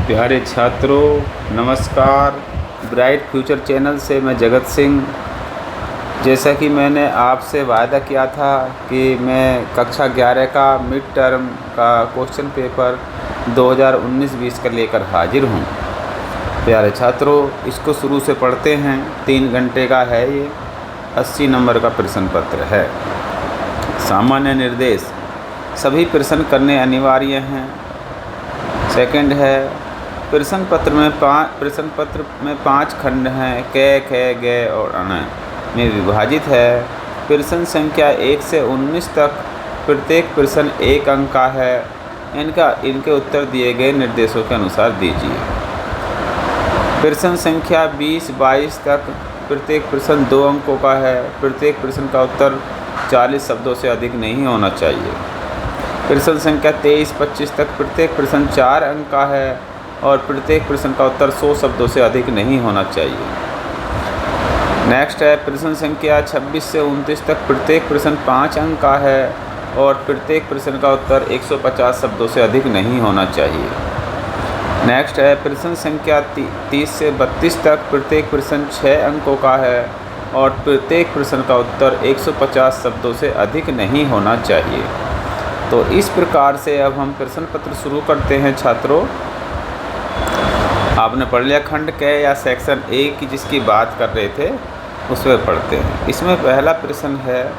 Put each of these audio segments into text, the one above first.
प्यारे छात्रों नमस्कार। ब्राइट फ्यूचर चैनल से मैं जगत सिंह। जैसा कि मैंने आपसे वादा किया था कि मैं कक्षा 11 का मिड टर्म का क्वेश्चन पेपर 2019-20 का लेकर हाजिर हूँ। प्यारे छात्रों, इसको शुरू से पढ़ते हैं। 3 घंटे का है ये, 80 नंबर का प्रश्न पत्र है। सामान्य निर्देश, सभी प्रश्न करने अनिवार्य हैं। सेकंड है, प्रश्न पत्र में 5 खंड हैं। क, ख, ग और अण में विभाजित है। प्रश्न संख्या 1 से 19 तक प्रत्येक प्रश्न 1 अंक का है। इनके उत्तर दिए गए निर्देशों के अनुसार दीजिए। प्रश्न संख्या 20-22 तक प्रत्येक प्रश्न 2 अंकों का है। प्रत्येक प्रश्न का उत्तर 40 शब्दों से अधिक नहीं होना चाहिए। प्रश्न संख्या 23-25 तक प्रत्येक प्रश्न 4 अंक का है और प्रत्येक प्रश्न का उत्तर 100 शब्दों से अधिक नहीं होना चाहिए। नेक्स्ट है, प्रश्न संख्या 26 से 29 तक प्रत्येक प्रश्न 5 अंक का है और प्रत्येक प्रश्न का उत्तर 150 शब्दों से अधिक नहीं होना चाहिए। नेक्स्ट है, प्रश्न संख्या 30 से 32 तक प्रत्येक प्रश्न 6 अंकों का है और प्रत्येक प्रश्न का उत्तर 150 शब्दों से अधिक नहीं होना चाहिए। तो इस प्रकार से अब हम प्रश्न पत्र शुरू करते हैं। छात्रों, आपने पढ़ लिया खंड क या सेक्शन 1 की जिसकी बात कर रहे थे, उसमें पढ़ते हैं। इसमें पहला प्रश्न है,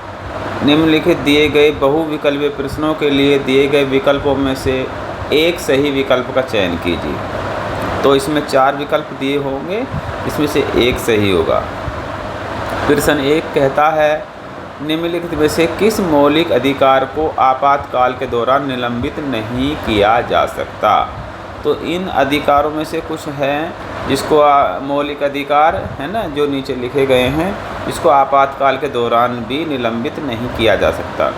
निम्नलिखित दिए गए बहुविकल्पीय प्रश्नों के लिए दिए गए विकल्पों में से एक सही विकल्प का चयन कीजिए। तो इसमें 4 विकल्प दिए होंगे, इसमें से एक सही होगा। प्रश्न 1 कहता है, निम्नलिखित में से किस मौलिक अधिकार को आपातकाल के दौरान निलंबित नहीं किया जा सकता। तो इन अधिकारों में से कुछ हैं जिसको मौलिक अधिकार है ना, जो नीचे लिखे गए हैं, इसको आपातकाल के दौरान भी निलंबित नहीं किया जा सकता।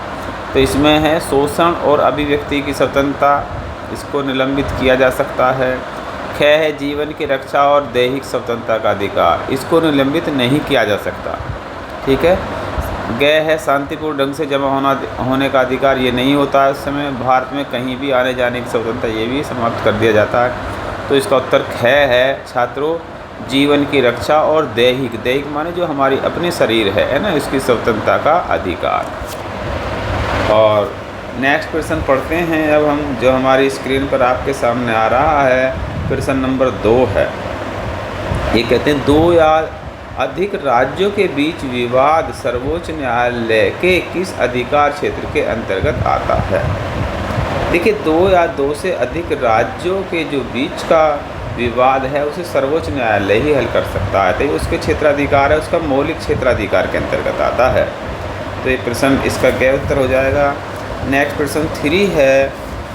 तो इसमें है शोषण और अभिव्यक्ति की स्वतंत्रता, इसको निलंबित किया जा सकता है। ख है जीवन की रक्षा और दैहिक स्वतंत्रता का अधिकार, इसको निलंबित नहीं किया जा सकता। ठीक है। ग है शांतिपूर्ण ढंग से जमा होने का अधिकार, ये नहीं होता है उस समय। भारत में कहीं भी आने जाने की स्वतंत्रता, ये भी समाप्त कर दिया जाता है। तो इसका उत्तर ख है छात्रों, जीवन की रक्षा और दैहिक माने जो हमारी अपने शरीर है ना, इसकी स्वतंत्रता का अधिकार। और नेक्स्ट प्रश्न पढ़ते हैं अब हम, जो हमारी स्क्रीन पर आपके सामने आ रहा है। प्रश्न नंबर 2 है। ये कहते हैं, 2 या अधिक राज्यों के बीच विवाद सर्वोच्च न्यायालय के किस अधिकार क्षेत्र के अंतर्गत आता है। देखिए, 2 या 2 से अधिक राज्यों के जो बीच का विवाद है उसे सर्वोच्च न्यायालय ही हल कर सकता है। तो उसके क्षेत्राधिकार है, उसका मौलिक क्षेत्राधिकार के अंतर्गत आता है। तो ये प्रश्न इसका क्या उत्तर हो जाएगा। नेक्स्ट प्रश्न 3 है,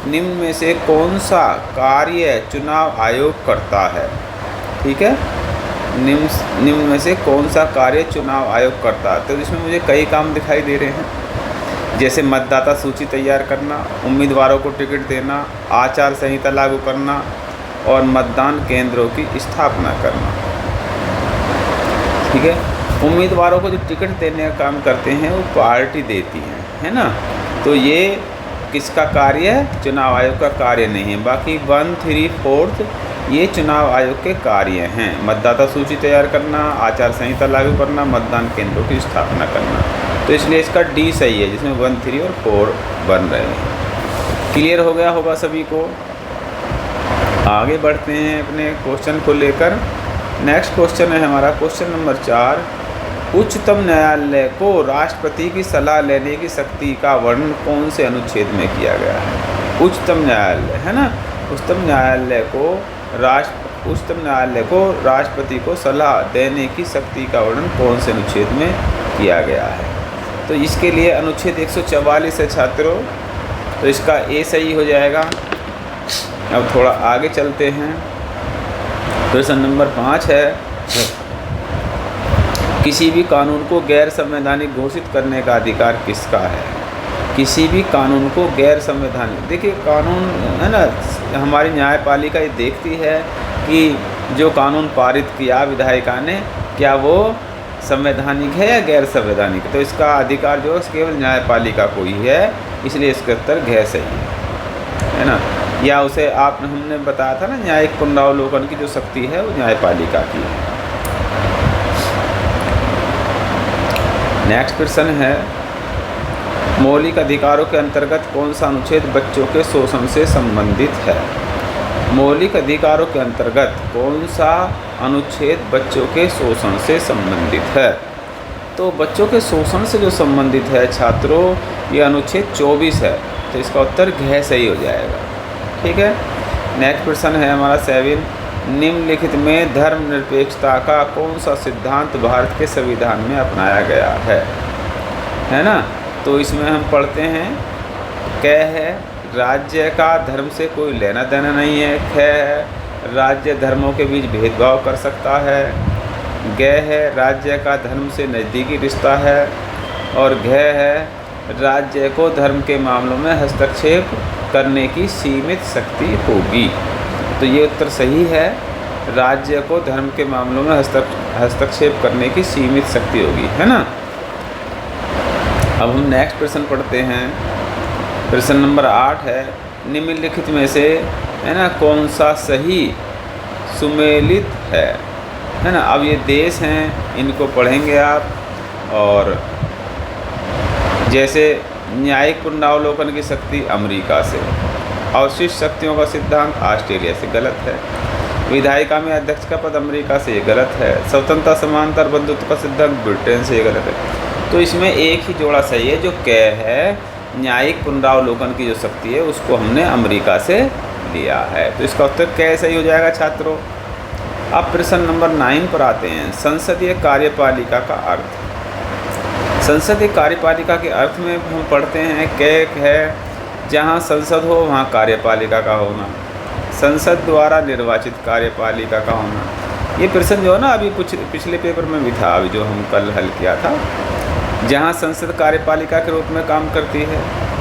निम्न में से कौन सा कार्य चुनाव आयोग करता है। ठीक है, निम्न में से कौन सा कार्य चुनाव आयोग करता है। तो इसमें मुझे कई काम दिखाई दे रहे हैं, जैसे मतदाता सूची तैयार करना, उम्मीदवारों को टिकट देना, आचार संहिता लागू करना और मतदान केंद्रों की स्थापना करना। ठीक है, उम्मीदवारों को जो टिकट देने का काम करते हैं वो पार्टी देती है ना। तो ये किसका कार्य है, चुनाव आयोग का कार्य नहीं है। बाकी 1, 3, 4 ये चुनाव आयोग के कार्य हैं। मतदाता सूची तैयार करना, आचार संहिता लागू करना, मतदान केंद्रों की स्थापना करना। तो इसलिए इसका डी सही है, जिसमें 1, 3 और 4 बन रहे हैं। क्लियर हो गया होगा सभी को। आगे बढ़ते हैं अपने क्वेश्चन को लेकर। नेक्स्ट क्वेश्चन है हमारा क्वेश्चन नंबर 4। उच्चतम न्यायालय को राष्ट्रपति की सलाह लेने की शक्ति का वर्णन कौन से अनुच्छेद में किया गया है। उच्चतम न्यायालय है ना, उच्चतम न्यायालय को राष्ट्रपति को सलाह देने की शक्ति का वर्णन कौन से अनुच्छेद में किया गया है। तो इसके लिए अनुच्छेद 144 है छात्रों, तो इसका ए सही हो जाएगा। अब थोड़ा आगे चलते हैं। प्रश्न नंबर 5 है, किसी भी कानून को गैर संवैधानिक घोषित करने का अधिकार किसका है। किसी भी कानून को गैर संवैधानिक, देखिए कानून है ना, हमारी न्यायपालिका ये देखती है कि जो कानून पारित किया विधायिका ने, क्या वो संवैधानिक है या गैर संवैधानिक। तो इसका अधिकार जो है केवल न्यायपालिका को ही है, इसलिए इसका उत्तर घ सही है ना। या उसे हमने बताया था ना, न्यायिक पुनरावलोकन की जो शक्ति है वो न्यायपालिका की है। नेक्स्ट प्रश्न है, मौलिक अधिकारों के अंतर्गत कौन सा अनुच्छेद बच्चों के शोषण से संबंधित है? मौलिक अधिकारों के अंतर्गत कौन सा अनुच्छेद बच्चों के शोषण से संबंधित है? तो बच्चों के शोषण से जो संबंधित है छात्रों, ये अनुच्छेद 24 है, तो इसका उत्तर घ सही हो जाएगा। ठीक है। नेक्स्ट प्रश्न है हमारा 7, निम्नलिखित में धर्मनिरपेक्षता का कौन सा सिद्धांत भारत के संविधान में अपनाया गया है ना? तो इसमें हम पढ़ते हैं, क है राज्य का धर्म से कोई लेना देना नहीं है, ख है राज्य धर्मों के बीच भेदभाव कर सकता है, ग है राज्य का धर्म से नज़दीकी रिश्ता है, और घ है राज्य को धर्म के मामलों में हस्तक्षेप करने की सीमित शक्ति होगी। तो ये उत्तर सही है, राज्य को धर्म के मामलों में हस्तक्षेप करने की सीमित शक्ति होगी, है ना। अब हम नेक्स्ट प्रश्न पढ़ते हैं। प्रश्न नंबर 8 है, निम्नलिखित में से है ना कौन सा सही सुमेलित है ना। अब ये देश हैं, इनको पढ़ेंगे आप, और जैसे न्यायिक पुनरावलोकन की शक्ति अमेरिका से, अवशिष्ट शक्तियों का सिद्धांत ऑस्ट्रेलिया से, गलत है। विधायिका में अध्यक्ष का पद अमेरिका से, ये गलत है। स्वतंत्रता समानता और बंधुत्व का सिद्धांत ब्रिटेन से, ये गलत है। तो इसमें एक ही जोड़ा सही है, जो क है न्यायिक पुनरावलोकन की जो शक्ति है उसको हमने अमेरिका से लिया है। तो इसका उत्तर क सही हो जाएगा छात्रों। अब प्रश्न नंबर 9 पर आते हैं, संसदीय कार्यपालिका का अर्थ। संसदीय कार्यपालिका के अर्थ में हम पढ़ते हैं, क है जहाँ संसद हो वहाँ कार्यपालिका का होना, संसद द्वारा निर्वाचित कार्यपालिका का होना। ये प्रश्न जो है ना अभी कुछ पिछले पेपर में भी था, अभी जो हम कल हल किया था, जहाँ संसद कार्यपालिका के रूप में काम करती है,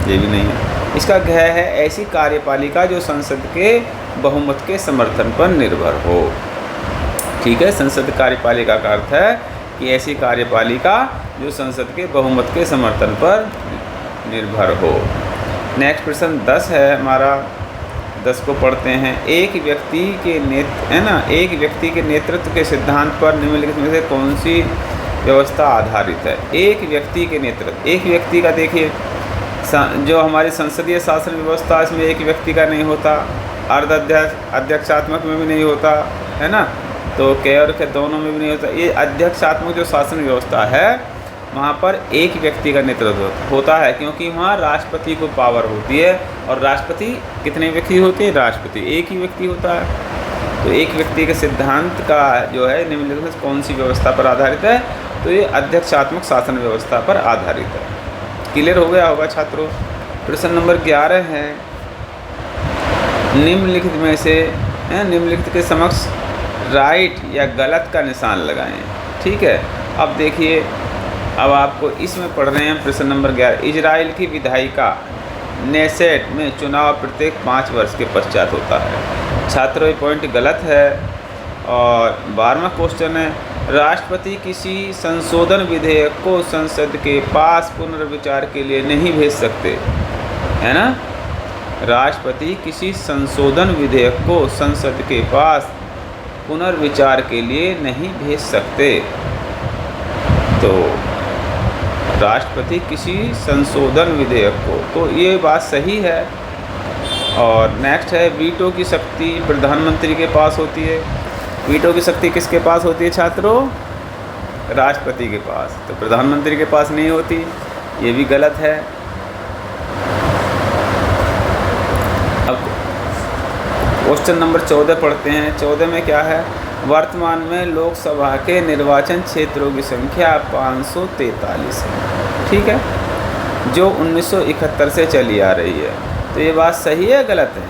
ये भी नहीं है। इसका घ है ऐसी कार्यपालिका जो संसद के बहुमत के समर्थन पर निर्भर हो। ठीक है, संसद कार्यपालिका का अर्थ है कि ऐसी कार्यपालिका जो संसद के बहुमत के समर्थन पर निर्भर हो। नेक्स्ट प्रश्न 10 है हमारा, 10 को पढ़ते हैं। एक व्यक्ति के नेतृत्व के सिद्धांत पर निम्नलिखित में से कौन सी व्यवस्था आधारित है? एक व्यक्ति के नेतृत्व, एक व्यक्ति का देखिए, जो हमारी संसदीय शासन व्यवस्था इसमें एक व्यक्ति का नहीं होता, अध्यक्षात्मक में भी नहीं होता, है ना। तो क और ख दोनों में भी नहीं होता। ये अध्यक्षात्मक जो शासन व्यवस्था है वहाँ पर एक व्यक्ति का नेतृत्व होता है, क्योंकि वहाँ राष्ट्रपति को पावर होती है, और राष्ट्रपति कितने व्यक्ति होते हैं? राष्ट्रपति एक ही व्यक्ति होता है। तो एक व्यक्ति के सिद्धांत का जो है निम्नलिखित में कौन सी व्यवस्था पर आधारित है? तो ये अध्यक्षात्मक शासन व्यवस्था पर आधारित है। क्लियर हो गया होगा छात्रों। प्रश्न नंबर 11 है, निम्नलिखित में से निम्नलिखित के समक्ष राइट या गलत का निशान लगाएं। ठीक है, अब देखिए, अब आपको इसमें पढ़ रहे हैं प्रश्न नंबर 11। इजराइल की विधायिका नेसेट में चुनाव प्रत्येक 5 वर्ष के पश्चात होता है। छात्रों, ये पॉइंट गलत है। और 12वां क्वेश्चन है, राष्ट्रपति किसी संशोधन विधेयक को संसद के पास पुनर्विचार के लिए नहीं भेज सकते, है ना। राष्ट्रपति किसी संशोधन विधेयक को संसद के पास पुनर्विचार के लिए नहीं भेज सकते। तो राष्ट्रपति किसी संशोधन विधेयक को, तो ये बात सही है। और नेक्स्ट है, वीटो की शक्ति प्रधानमंत्री के पास होती है। वीटो की शक्ति किसके पास होती है छात्रों? राष्ट्रपति के पास, तो प्रधानमंत्री के पास नहीं होती, ये भी गलत है। अब क्वेश्चन नंबर 14 पढ़ते हैं। 14 में क्या है? वर्तमान में लोकसभा के निर्वाचन क्षेत्रों की संख्या 543 है। ठीक है, जो 1971 से चली आ रही है। तो ये बात सही है गलत है?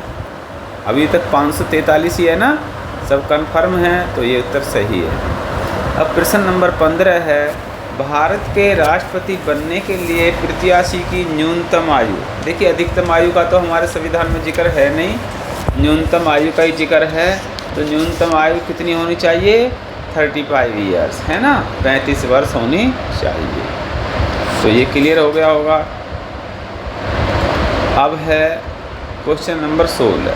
अभी तक 543 ही है ना, सब कंफर्म है, तो ये उत्तर सही है। अब प्रश्न नंबर 15 है, भारत के राष्ट्रपति बनने के लिए प्रत्याशी की न्यूनतम आयु। देखिए, अधिकतम आयु का तो हमारे संविधान में जिक्र है नहीं, न्यूनतम आयु का ही जिक्र है। तो न्यूनतम आयु कितनी होनी चाहिए? 35 ईयर्स, है ना, 35 वर्ष होनी चाहिए। तो ये क्लियर हो गया होगा। अब है क्वेश्चन नंबर 16,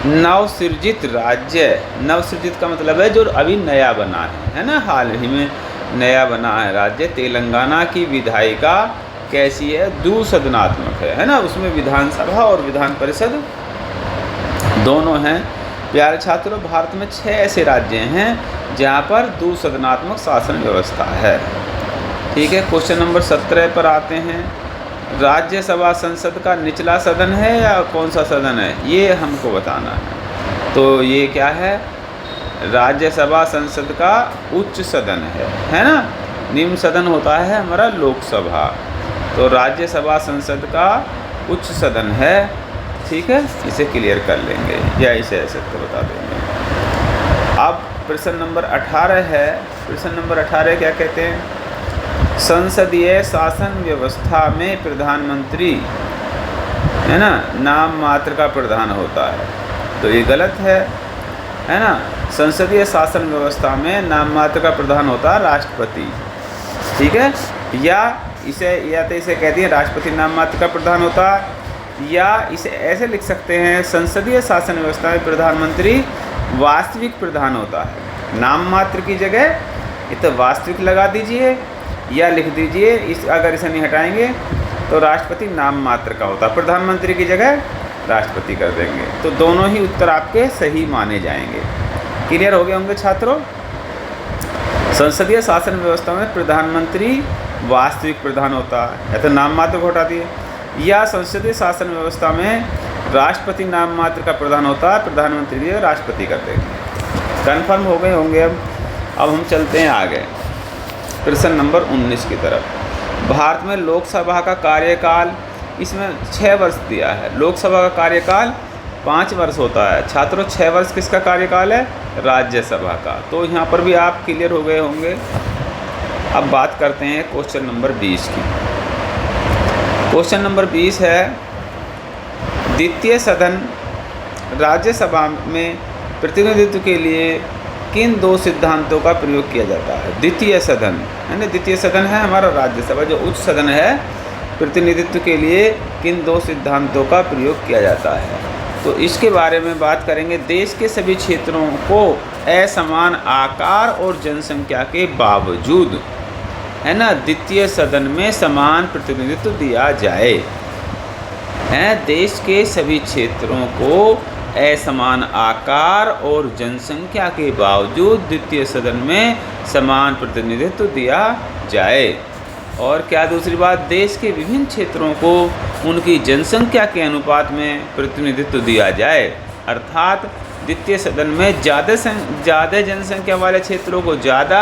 नवसृजित राज्य, नवसृजित का मतलब है जो अभी नया बना है ना, हाल ही में नया बना है राज्य तेलंगाना की विधायिका कैसी है, द्विसदनात्मक है ना, उसमें विधानसभा और विधान परिषद दोनों हैं। प्यारे छात्रों, भारत में 6 ऐसे राज्य हैं जहाँ पर द्विसदनात्मक शासन व्यवस्था है। ठीक है, क्वेश्चन नंबर 17 पर आते हैं। राज्यसभा संसद का निचला सदन है या कौन सा सदन है, ये हमको बताना है। तो ये क्या है, राज्यसभा संसद का उच्च सदन है ना। निम्न सदन होता है हमारा लोकसभा, तो राज्यसभा संसद का उच्च सदन है। ठीक है, इसे क्लियर कर लेंगे या इसे ऐसे तो बता देंगे। अब प्रश्न नंबर 18 है। प्रश्न नंबर 18 क्या कहते हैं, संसदीय शासन व्यवस्था में प्रधानमंत्री है ना नाम मात्र का प्रधान होता है, तो ये गलत है ना। संसदीय शासन व्यवस्था में नाम मात्र का प्रधान होता है राष्ट्रपति। ठीक है, या तो इसे कहते हैं राष्ट्रपति नाम मात्र का प्रधान होता है, या इसे ऐसे लिख सकते हैं संसदीय शासन व्यवस्था में प्रधानमंत्री वास्तविक प्रधान होता है। नाम मात्र की जगह ये तो वास्तविक लगा दीजिए या लिख दीजिए, अगर इसे नहीं हटाएंगे तो राष्ट्रपति नाम मात्र का होता है, प्रधानमंत्री की जगह राष्ट्रपति कर देंगे, तो दोनों ही उत्तर आपके सही माने जाएंगे। क्लियर हो गए होंगे छात्रों। संसदीय शासन व्यवस्था में प्रधानमंत्री वास्तविक प्रधान होता है, या तो नाम मात्र को हटा दिए, या संसदीय शासन व्यवस्था में राष्ट्रपति नाम मात्र का प्रधान होता है, प्रधानमंत्री भी राष्ट्रपति कर देंगे। कन्फर्म हो गए होंगे। अब हम चलते हैं आगे प्रश्न नंबर 19 की तरफ। भारत में लोकसभा का कार्यकाल, इसमें 6 वर्ष दिया है। लोकसभा का कार्यकाल 5 वर्ष होता है छात्रों। 6 वर्ष किसका कार्यकाल है, राज्यसभा का। तो यहाँ पर भी आप क्लियर हो गए होंगे। अब बात करते हैं क्वेश्चन नंबर 20 की। क्वेश्चन नंबर 20 है, द्वितीय सदन राज्यसभा में प्रतिनिधित्व के लिए किन 2 सिद्धांतों का प्रयोग किया जाता है। द्वितीय सदन है ना, द्वितीय सदन है हमारा राज्यसभा, जो उच्च सदन है, प्रतिनिधित्व के लिए किन 2 सिद्धांतों का प्रयोग किया जाता है। तो इसके बारे में बात करेंगे। देश के सभी क्षेत्रों को असमान आकार और जनसंख्या के बावजूद है ना द्वितीय सदन में समान प्रतिनिधित्व दिया जाए। देश के सभी क्षेत्रों को असमान आकार और जनसंख्या के बावजूद द्वितीय सदन में समान प्रतिनिधित्व दिया जाए। और क्या दूसरी बात, देश के विभिन्न क्षेत्रों को उनकी जनसंख्या के अनुपात में प्रतिनिधित्व दिया जाए, अर्थात द्वितीय सदन में ज़्यादा जनसंख्या वाले क्षेत्रों को ज़्यादा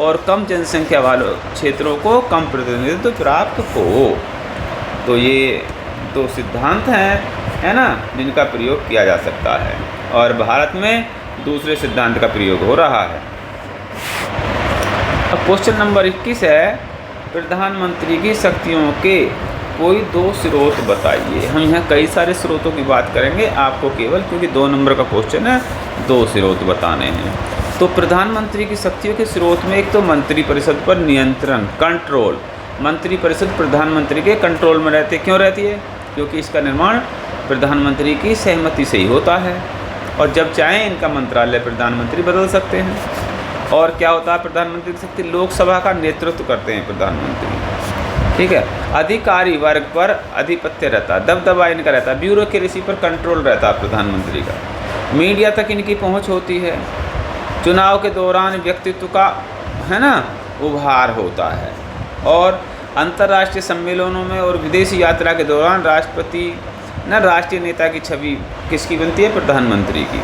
और कम जनसंख्या वाले क्षेत्रों को कम प्रतिनिधित्व प्राप्त हो। तो ये 2 सिद्धांत हैं है ना जिनका प्रयोग किया जा सकता है, और भारत में दूसरे सिद्धांत का प्रयोग हो रहा है। अब क्वेश्चन नंबर 21 है, प्रधानमंत्री की शक्तियों के कोई 2 स्रोत बताइए। हम यहाँ कई सारे स्रोतों की बात करेंगे, आपको केवल क्योंकि 2 नंबर का क्वेश्चन है 2 स्रोत बताने हैं। तो प्रधानमंत्री की शक्तियों के स्रोत में एक तो मंत्रिपरिषद पर नियंत्रण, कंट्रोल। मंत्रिपरिषद प्रधानमंत्री के कंट्रोल में रहती है। क्यों रहती है? क्योंकि इसका निर्माण प्रधानमंत्री की सहमति से ही होता है, और जब चाहें इनका मंत्रालय प्रधानमंत्री बदल सकते हैं। और क्या होता है, प्रधानमंत्री की शक्ति लोकसभा का नेतृत्व करते हैं प्रधानमंत्री। ठीक है, अधिकारी वर्ग पर आधिपत्य रहता है, दबदबा इनका रहता है, ब्यूरोक्रेसी पर कंट्रोल रहता है प्रधानमंत्री का, मीडिया तक इनकी पहुंच होती है, चुनाव के दौरान व्यक्तित्व का है ना उभार होता है, और अंतर्राष्ट्रीय सम्मेलनों में और विदेशी यात्रा के दौरान राष्ट्रपति राष्ट्रीय नेता की छवि किसकी बनती है? प्रधानमंत्री की।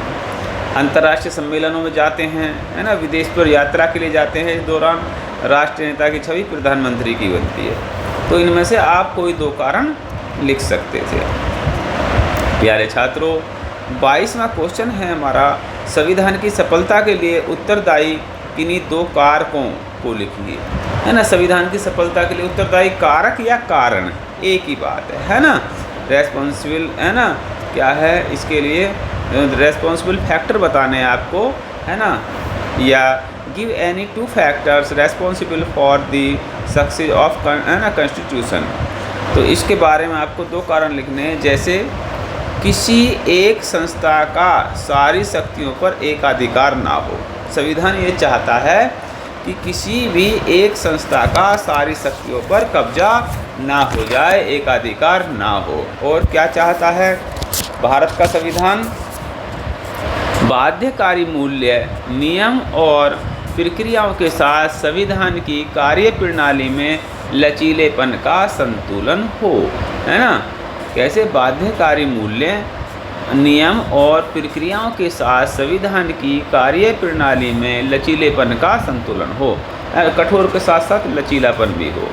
अंतर्राष्ट्रीय सम्मेलनों में जाते हैं है ना, विदेश पर यात्रा के लिए जाते हैं, इस दौरान राष्ट्रीय नेता की छवि प्रधानमंत्री की बनती है। तो इनमें से आप कोई 2 कारण लिख सकते थे। प्यारे छात्रों, 22वां क्वेश्चन है हमारा, संविधान की सफलता के लिए उत्तरदायी किन्हीं 2 कारकों को लिखिए। है ना, संविधान की सफलता के लिए उत्तरदायी कारक या कारण एक ही बात है ना। रेस्पॉन्सिबल है ना, क्या है इसके लिए रेस्पॉन्सिबल फैक्टर बताने हैं आपको है ना, या give any 2 factors responsible for the success of है ना कॉन्स्टिट्यूशन। तो इसके बारे में आपको 2 कारण लिखने हैं, जैसे किसी एक संस्था का सारी शक्तियों पर एकाधिकार ना हो। संविधान ये चाहता है कि किसी भी एक संस्था का सारी शक्तियों पर कब्जा ना हो जाए, एकाधिकार ना हो। और क्या चाहता है भारत का संविधान? बाध्यकारी मूल्य, नियम और प्रक्रियाओं के साथ संविधान की कार्य प्रणाली में लचीलेपन का संतुलन हो, है ना। कैसे? बाध्यकारी मूल्य, नियम और प्रक्रियाओं के साथ संविधान की कार्य प्रणाली में लचीलेपन का संतुलन हो, कठोर के साथ साथ लचीलापन भी हो।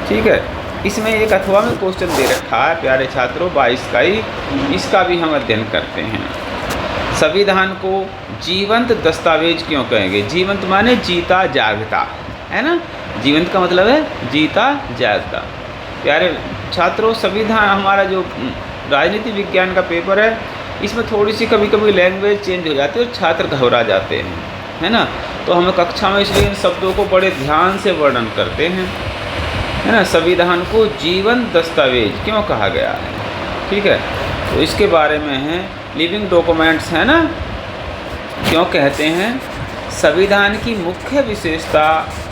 ठीक है। इसमें एक अथवा में क्वेश्चन दे रखा है प्यारे छात्रों 22 का ही, इसका भी हम अध्ययन करते हैं। संविधान को जीवंत दस्तावेज क्यों कहेंगे? जीवंत माने जीता जागता, है ना। जीवंत का मतलब है जीता जागता। प्यारे छात्रों, संविधान हमारा जो राजनीति विज्ञान का पेपर है, इसमें थोड़ी सी कभी कभी लैंग्वेज चेंज हो जाती है और छात्र घबरा जाते हैं, है ना। तो हम कक्षा में इसलिए इन शब्दों को बड़े ध्यान से वर्णन करते हैं, है ना। संविधान को जीवंत दस्तावेज क्यों कहा गया है? ठीक है, तो इसके बारे में है लिविंग डॉक्यूमेंट्स, है ना। क्यों कहते हैं? संविधान की मुख्य विशेषता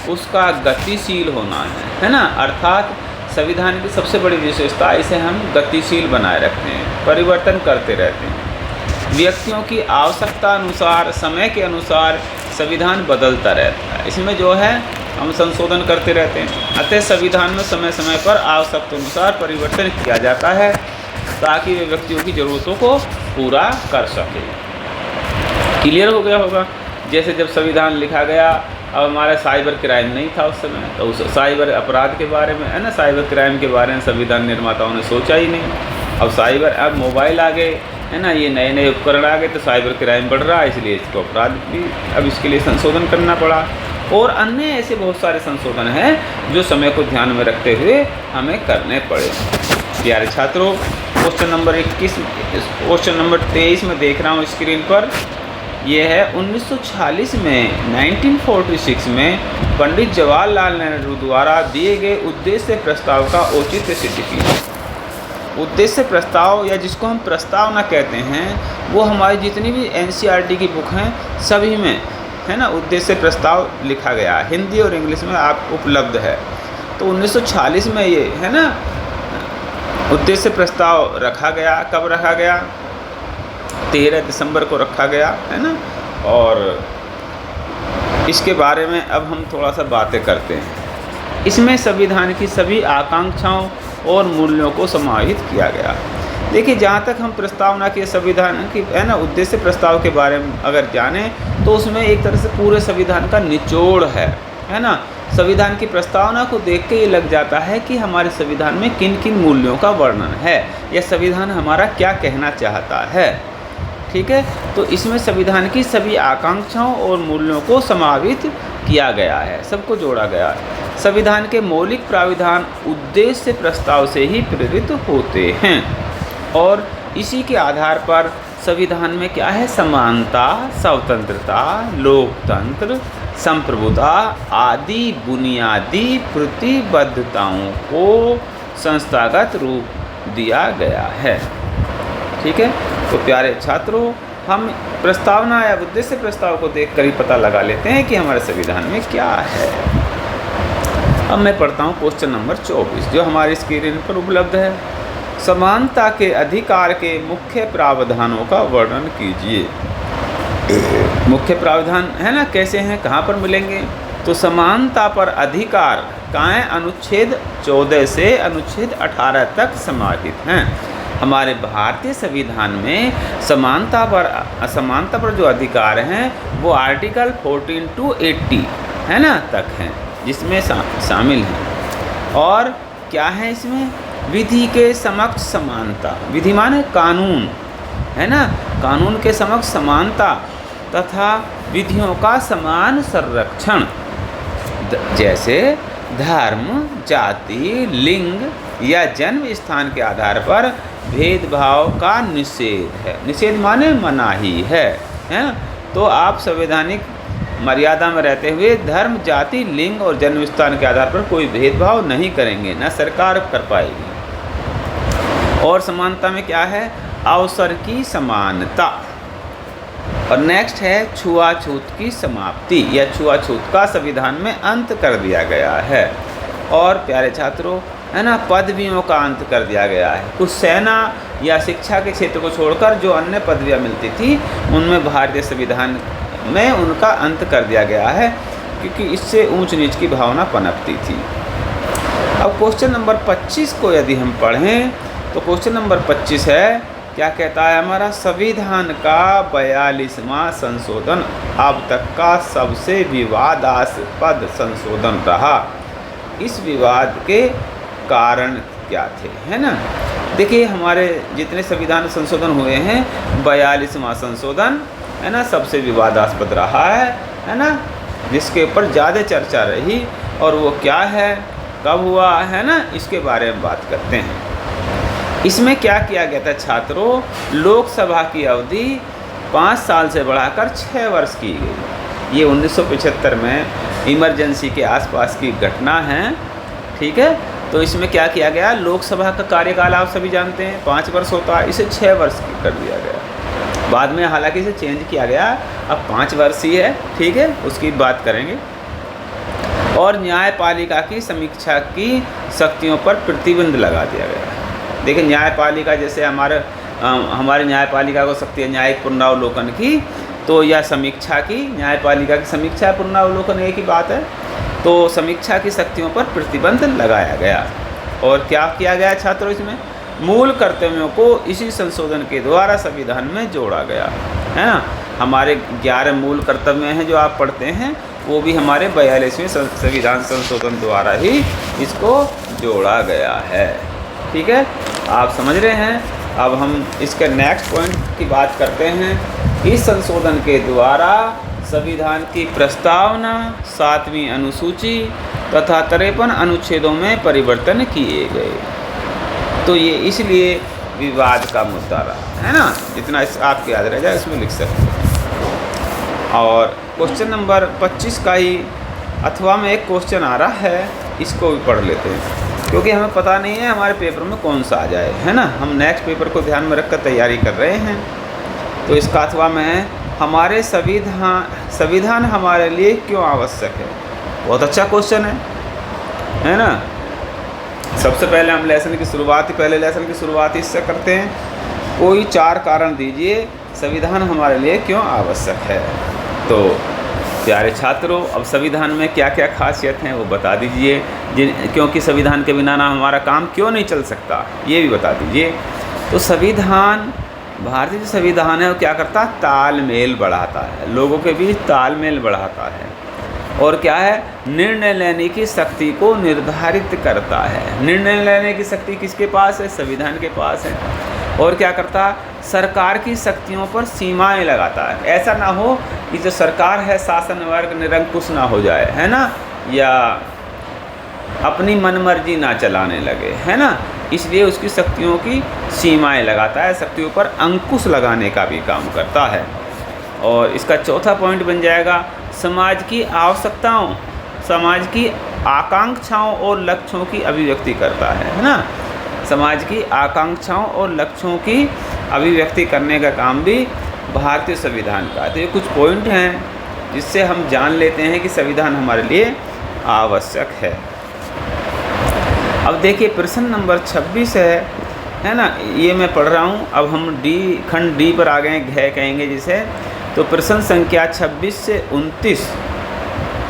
उसका गतिशील होना है ना। अर्थात संविधान की सबसे बड़ी विशेषता इसे हम गतिशील बनाए रखते हैं, परिवर्तन करते रहते हैं। व्यक्तियों की आवश्यकता अनुसार, समय के अनुसार संविधान बदलता रहता है। इसमें जो है हम संशोधन करते रहते हैं। अतः संविधान में समय समय पर आवश्यकता अनुसार परिवर्तन किया जाता है ताकि वे व्यक्तियों की ज़रूरतों को पूरा कर सके। क्लियर हो गया होगा। जैसे जब संविधान लिखा गया, अब हमारा साइबर क्राइम नहीं था उस समय, तो उस साइबर अपराध के बारे में, है ना, साइबर क्राइम के बारे में संविधान निर्माताओं ने सोचा ही नहीं। अब मोबाइल आ गए, है ना, ये नए नए उपकरण आ गए, तो साइबर क्राइम बढ़ रहा है, इसलिए इसको अपराध भी अब इसके लिए संशोधन करना पड़ा। और अन्य ऐसे बहुत सारे संशोधन हैं जो समय को ध्यान में रखते हुए हमें करने पड़े। प्यारे छात्रों, क्वेश्चन नंबर 23 में देख रहा हूँ स्क्रीन पर, ये है 1946 में 1946 में पंडित जवाहरलाल नेहरू द्वारा दिए गए उद्देश्य प्रस्ताव का औचित्य सिद्ध किया। उद्देश्य प्रस्ताव, या जिसको हम प्रस्तावना कहते हैं, वो हमारी जितनी भी NCERT की बुक हैं सभी में, है ना, उद्देश्य प्रस्ताव लिखा गया है। हिंदी और इंग्लिश में आप उपलब्ध है। तो 1946 में ये, है ना, उद्देश्य प्रस्ताव रखा गया। कब रखा गया? 13 दिसंबर को रखा गया, है ना। और इसके बारे में अब हम थोड़ा सा बातें करते हैं। इसमें संविधान की सभी आकांक्षाओं और मूल्यों को समाहित किया गया। देखिए, जहाँ तक हम प्रस्तावना के संविधान की, है ना, उद्देश्य प्रस्ताव के बारे में अगर जानें तो उसमें एक तरह से पूरे संविधान का निचोड़ है ना। संविधान की प्रस्तावना को देख के ये लग जाता है कि हमारे संविधान में किन किन मूल्यों का वर्णन है, या संविधान हमारा क्या कहना चाहता है। ठीक है, तो इसमें संविधान की सभी आकांक्षाओं और मूल्यों को समाहित किया गया है, सबको जोड़ा गया है। संविधान के मौलिक प्राविधान उद्देश्य प्रस्ताव से ही प्रेरित होते हैं और इसी के आधार पर संविधान में क्या है? समानता, स्वतंत्रता, लोकतंत्र, संप्रभुता आदि बुनियादी प्रतिबद्धताओं को संस्थागत रूप दिया गया है। ठीक है, तो प्यारे छात्रों, हम प्रस्तावना या उद्देश्य प्रस्ताव को देखकर ही पता लगा लेते हैं कि हमारे संविधान में क्या है। अब मैं पढ़ता हूँ क्वेश्चन नंबर 24 जो हमारी स्क्रीन पर उपलब्ध है। समानता के अधिकार के मुख्य प्रावधानों का वर्णन कीजिए। मुख्य प्रावधान, है ना, कैसे हैं, कहाँ पर मिलेंगे? तो समानता पर अधिकार कहाँ है? अनुच्छेद 14 से अनुच्छेद 18 तक समाहित हैं। हमारे भारतीय संविधान में समानता पर जो अधिकार हैं वो आर्टिकल 14 to 80, है ना, तक हैं, जिसमें शामिल हैं। और क्या है इसमें? विधि के समक्ष समानता, विधि माने कानून, है ना, कानून के समक्ष समानता तथा विधियों का समान संरक्षण, जैसे धर्म, जाति, लिंग या जन्म स्थान के आधार पर भेदभाव का निषेध है। निषेध माने मनाही है ना। तो आप संवैधानिक मर्यादा में रहते हुए धर्म, जाति, लिंग और जन्म स्थान के आधार पर कोई भेदभाव नहीं करेंगे, ना सरकार कर पाएगी। और समानता में क्या है? अवसर की समानता। और नेक्स्ट है छुआछूत की समाप्ति या छुआछूत का संविधान में अंत कर दिया गया है। और प्यारे छात्रों, है ना, पदवियों का अंत कर दिया गया है। कुछ सेना या शिक्षा के क्षेत्र को छोड़कर जो अन्य पदवियां मिलती थी उनमें भारतीय संविधान में उनका अंत कर दिया गया है, क्योंकि इससे ऊंच नीच की भावना पनपती थी। अब क्वेश्चन नंबर 25 को यदि हम पढ़ें तो क्वेश्चन नंबर 25 है, क्या कहता है हमारा, संविधान का 42वां संशोधन अब तक का सबसे विवादास्पद संशोधन रहा। इस विवाद के कारण क्या थे, है ना। देखिए, हमारे जितने संविधान संशोधन हुए हैं 42वां संशोधन, है ना, सबसे विवादास्पद रहा है ना, जिसके ऊपर ज़्यादा चर्चा रही। और वो क्या है, कब हुआ, है ना, इसके बारे में बात करते हैं। इसमें क्या किया गया था छात्रों, लोकसभा की अवधि 5 साल से बढ़ाकर 6 वर्ष की गई। ये 1975 में इमरजेंसी के आसपास की घटना है, ठीक है। तो इसमें क्या किया गया, लोकसभा का कार्यकाल आप सभी जानते हैं 5 वर्ष होता है, इसे 6 वर्ष कर दिया गया। बाद में हालांकि इसे चेंज किया गया, अब 5 वर्ष ही है, ठीक है, उसकी बात करेंगे। और न्यायपालिका की समीक्षा की शक्तियों पर प्रतिबंध लगा दिया गया। देखिए, न्यायपालिका जैसे हमारे न्यायपालिका को शक्ति है न्यायिक पुनरावलोकन की, तो यह समीक्षा की, न्यायपालिका की समीक्षा पुनरावलोकन एक ही बात है। तो समीक्षा की शक्तियों पर प्रतिबंध लगाया गया। और क्या किया गया छात्रों, इसमें मूल कर्तव्यों को इसी संशोधन के द्वारा संविधान में जोड़ा गया, है ना। हमारे 11 मूल कर्तव्य हैं जो आप पढ़ते हैं, वो भी हमारे 42वें संविधान संशोधन द्वारा ही इसको जोड़ा गया है, ठीक है, आप समझ रहे हैं। अब हम इसके नेक्स्ट पॉइंट की बात करते हैं। इस संशोधन के द्वारा संविधान की प्रस्तावना 7वीं अनुसूची तथा 53 अनुच्छेदों में परिवर्तन किए गए। तो ये इसलिए विवाद का मुद्दा रहा, है ना। जितना आपके याद रह जाए उसमें लिख सकते हैं। और क्वेश्चन नंबर 25 का ही अथवा में एक क्वेश्चन आ रहा है, इसको भी पढ़ लेते हैं, क्योंकि हमें पता नहीं है हमारे पेपर में कौन सा आ जाए, है ना। हम नेक्स्ट पेपर को ध्यान में रखकर तैयारी कर रहे हैं। तो इसका अथवा में है, हमारे संविधान हमारे लिए क्यों आवश्यक है। बहुत अच्छा क्वेश्चन है ना। सबसे पहले हम पहले लेसन की शुरुआत इससे करते हैं। कोई 4 कारण दीजिए संविधान हमारे लिए क्यों आवश्यक है। तो प्यारे छात्रों, अब संविधान में क्या क्या खासियत हैं वो बता दीजिए, क्योंकि संविधान के बिना ना हमारा काम क्यों नहीं चल सकता, ये भी बता दीजिए। तो संविधान, भारतीय जो संविधान है वो क्या करता है, तालमेल बढ़ाता है, लोगों के बीच तालमेल बढ़ाता है। और क्या है, निर्णय लेने की शक्ति को निर्धारित करता है। निर्णय लेने की शक्ति किसके पास है, संविधान के पास है। और क्या करता है, सरकार की शक्तियों पर सीमाएं लगाता है। ऐसा ना हो कि जो सरकार है शासन वर्ग निरंकुश ना हो जाए, है ना, या अपनी मनमर्जी ना चलाने लगे, है ना। इसलिए उसकी शक्तियों की सीमाएं लगाता है, शक्तियों पर अंकुश लगाने का भी काम करता है। और इसका चौथा पॉइंट बन जाएगा, समाज की आवश्यकताओं, समाज की आकांक्षाओं और लक्ष्यों की अभिव्यक्ति करता है ना। समाज की आकांक्षाओं और लक्ष्यों की अभिव्यक्ति करने का काम भी भारतीय संविधान का। तो ये कुछ पॉइंट हैं जिससे हम जान लेते हैं कि संविधान हमारे लिए आवश्यक है। अब देखिए प्रश्न नंबर 26 है ना, ये मैं पढ़ रहा हूँ। अब हम खंड डी पर आ गए, घ कहेंगे जिसे। तो प्रश्न संख्या 26 से 29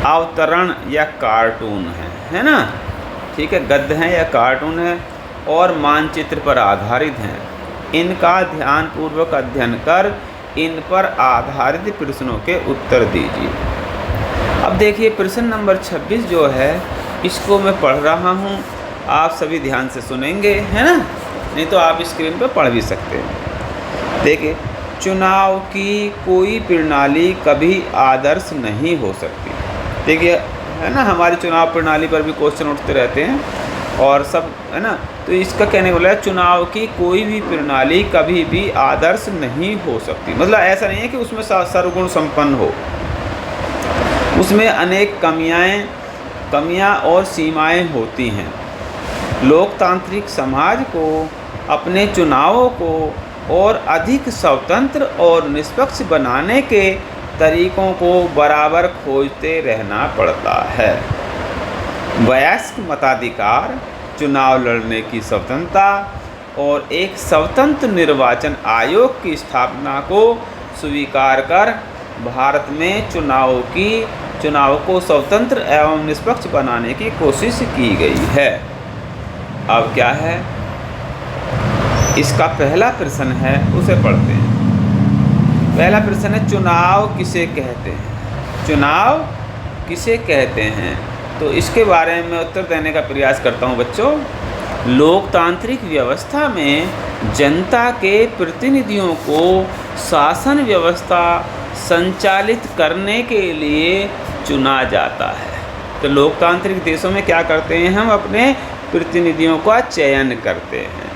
अवतरण या कार्टून है ना, ठीक है, गद्य हैं या कार्टून है और मानचित्र पर आधारित हैं। इनका ध्यानपूर्वक अध्ययन कर इन पर आधारित प्रश्नों के उत्तर दीजिए। अब देखिए प्रश्न नंबर 26 जो है इसको मैं पढ़ रहा हूँ, आप सभी ध्यान से सुनेंगे, है ना, नहीं तो आप स्क्रीन पर पढ़ भी सकते हैं। देखिए, चुनाव की कोई प्रणाली कभी आदर्श नहीं हो सकती। देखिए, है ना, हमारी चुनाव प्रणाली पर भी क्वेश्चन उठते रहते हैं और सब, है ना। तो इसका कहने वाला है चुनाव की कोई भी प्रणाली कभी भी आदर्श नहीं हो सकती। मतलब ऐसा नहीं है कि उसमें सर्वगुण संपन्न हो, उसमें अनेक कमियां और सीमाएं होती हैं। लोकतांत्रिक समाज को अपने चुनावों को और अधिक स्वतंत्र और निष्पक्ष बनाने के तरीकों को बराबर खोजते रहना पड़ता है। वयस्क मताधिकार, चुनाव लड़ने की स्वतंत्रता और एक स्वतंत्र निर्वाचन आयोग की स्थापना को स्वीकार कर भारत में चुनाव को स्वतंत्र एवं निष्पक्ष बनाने की कोशिश की गई है। अब क्या है, इसका पहला प्रश्न है, उसे पढ़ते हैं। पहला प्रश्न है, चुनाव किसे कहते हैं? चुनाव किसे कहते हैं? तो इसके बारे में उत्तर देने का प्रयास करता हूँ बच्चों। लोकतांत्रिक व्यवस्था में जनता के प्रतिनिधियों को शासन व्यवस्था संचालित करने के लिए चुना जाता है। तो लोकतांत्रिक देशों में क्या करते हैं, हम अपने प्रतिनिधियों का चयन करते हैं।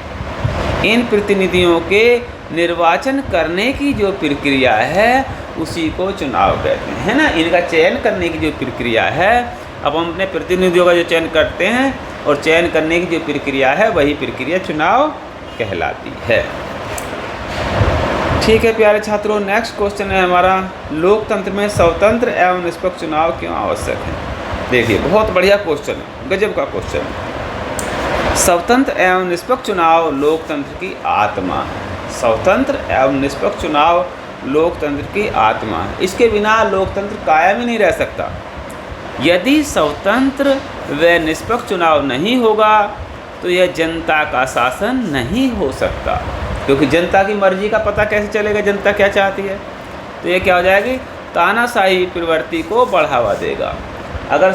इन प्रतिनिधियों के निर्वाचन करने की जो प्रक्रिया है उसी को चुनाव कहते हैं, है ना। इनका चयन करने की जो प्रक्रिया है, अब हम अपने प्रतिनिधियों का जो चयन करते हैं और चयन करने की जो प्रक्रिया है वही प्रक्रिया चुनाव कहलाती है। ठीक है प्यारे छात्रों, नेक्स्ट क्वेश्चन है हमारा, लोकतंत्र में स्वतंत्र एवं निष्पक्ष चुनाव क्यों आवश्यक है? देखिए बहुत बढ़िया क्वेश्चन है, गजब का क्वेश्चन है। स्वतंत्र एवं निष्पक्ष चुनाव लोकतंत्र की आत्मा है। स्वतंत्र एवं निष्पक्ष चुनाव लोकतंत्र की आत्मा है। इसके बिना लोकतंत्र कायम ही नहीं रह सकता। यदि स्वतंत्र व निष्पक्ष चुनाव नहीं होगा तो यह जनता का शासन नहीं हो सकता, क्योंकि जनता की मर्जी का पता कैसे चलेगा, जनता क्या चाहती है। तो ये क्या हो जाएगी, तानाशाही प्रवृत्ति को बढ़ावा देगा। अगर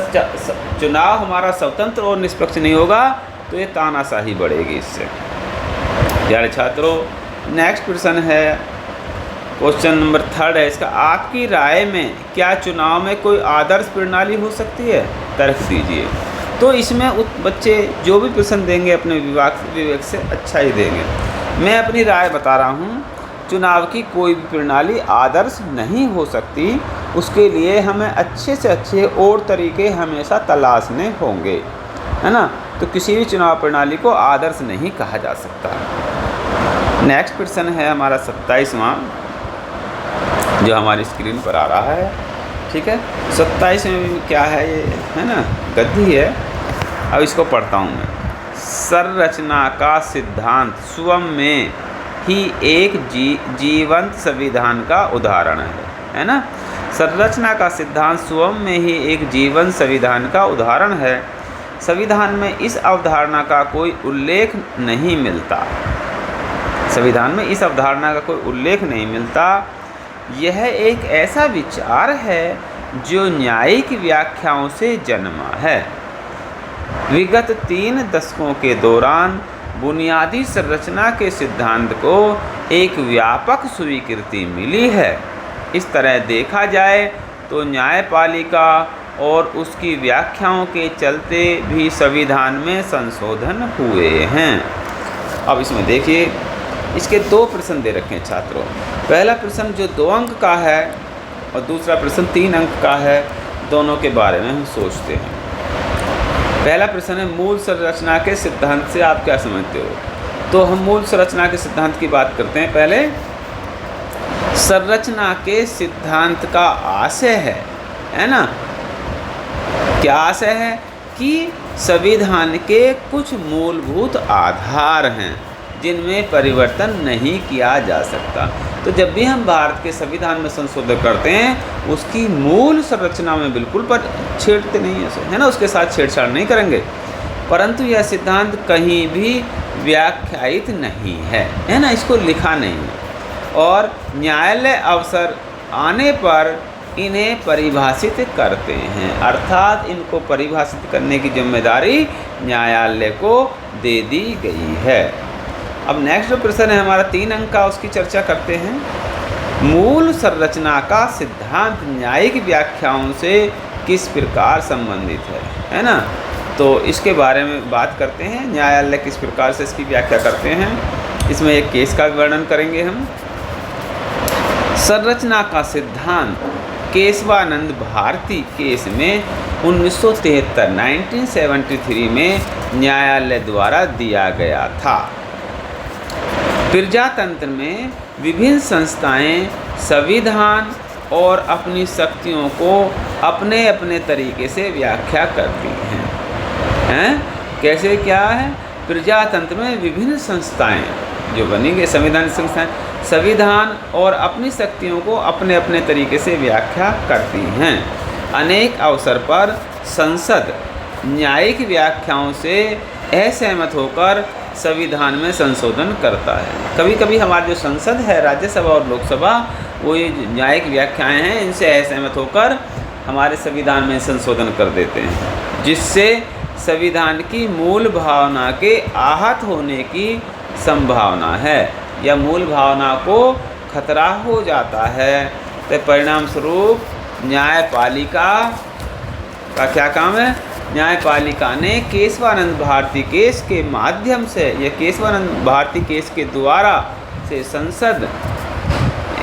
चुनाव हमारा स्वतंत्र और निष्पक्ष नहीं होगा तो ये तानाशाही बढ़ेगी इससे। प्यारे छात्रों, नेक्स्ट प्रश्न है, क्वेश्चन नंबर 3 है इसका, आपकी राय में क्या चुनाव में कोई आदर्श प्रणाली हो सकती है? तर्क दीजिए। तो इसमें बच्चे जो भी प्रश्न देंगे अपने विवेक से अच्छा ही देंगे। मैं अपनी राय बता रहा हूँ, चुनाव की कोई भी प्रणाली आदर्श नहीं हो सकती। उसके लिए हमें अच्छे से अच्छे और तरीके हमेशा तलाशने होंगे, है ना। तो किसी भी चुनाव प्रणाली को आदर्श नहीं कहा जा सकता। नेक्स्ट प्रश्न है हमारा 27वां, जो हमारी स्क्रीन पर आ रहा है। ठीक है, 27 में क्या है ये, है ना, गद्दी है। अब इसको पढ़ता हूँ मैं। संरचना का सिद्धांत स्वयं में ही एक जीवंत संविधान का उदाहरण है ना। संरचना का सिद्धांत स्वयं में ही एक जीवंत संविधान का उदाहरण है। संविधान में इस अवधारणा का कोई उल्लेख नहीं मिलता। संविधान में इस अवधारणा का कोई उल्लेख नहीं मिलता। यह एक ऐसा विचार है जो न्यायिक व्याख्याओं से जन्मा है। विगत 3 दशकों के दौरान बुनियादी संरचना के सिद्धांत को एक व्यापक स्वीकृति मिली है। इस तरह देखा जाए तो न्यायपालिका और उसकी व्याख्याओं के चलते भी संविधान में संशोधन हुए हैं। अब इसमें देखिए, इसके 2 प्रश्न दे रखे हैं छात्रों। पहला प्रश्न जो 2 अंक का है और दूसरा प्रश्न 3 अंक का है, दोनों के बारे में हम सोचते हैं। पहला प्रश्न है, मूल संरचना के सिद्धांत से आप क्या समझते हो? तो हम मूल संरचना के सिद्धांत की बात करते हैं। पहले संरचना के सिद्धांत का आशय है ना, क्या आशय है कि संविधान के कुछ मूलभूत आधार हैं जिनमें परिवर्तन नहीं किया जा सकता। तो जब भी हम भारत के संविधान में संशोधन करते हैं उसकी मूल संरचना में बिल्कुल पर छेड़ते नहीं है ना, उसके साथ छेड़छाड़ नहीं करेंगे। परंतु यह सिद्धांत कहीं भी व्याख्यायित नहीं है ना, इसको लिखा नहीं है। और न्यायालय अवसर आने पर इन्हें परिभाषित करते हैं, अर्थात इनको परिभाषित करने की जिम्मेदारी न्यायालय को दे दी गई है। अब नेक्स्ट जो प्रश्न है हमारा 3 अंक का, उसकी चर्चा करते हैं। मूल संरचना का सिद्धांत न्यायिक व्याख्याओं से किस प्रकार संबंधित है ना। तो इसके बारे में बात करते हैं, न्यायालय किस प्रकार से इसकी व्याख्या करते हैं। इसमें एक केस का वर्णन करेंगे हम। संरचना का सिद्धांत केशवानंद भारती केस में 1973 में न्यायालय द्वारा दिया गया था। प्रजातंत्र में विभिन्न संस्थाएं संविधान और अपनी शक्तियों को अपने अपने तरीके से व्याख्या करती हैं। कैसे क्या है? प्रजातंत्र में विभिन्न संस्थाएं जो बनी संवैधानिक संस्थाएं संविधान और अपनी शक्तियों को अपने अपने तरीके से व्याख्या करती हैं। अनेक अवसर पर संसद न्यायिक व्याख्याओं से असहमत होकर संविधान में संशोधन करता है। कभी कभी हमारी जो संसद है, राज्यसभा और लोकसभा, वो ये न्यायिक व्याख्याएं हैं, इनसे असहमत होकर हमारे संविधान में संशोधन कर देते हैं, जिससे संविधान की मूल भावना के आहत होने की संभावना है या मूल भावना को खतरा हो जाता है। तो परिणाम स्वरूप न्यायपालिका का क्या काम है? न्यायपालिका ने केशवानंद भारती केस के माध्यम से या केशवानंद भारती केस के द्वारा से संसद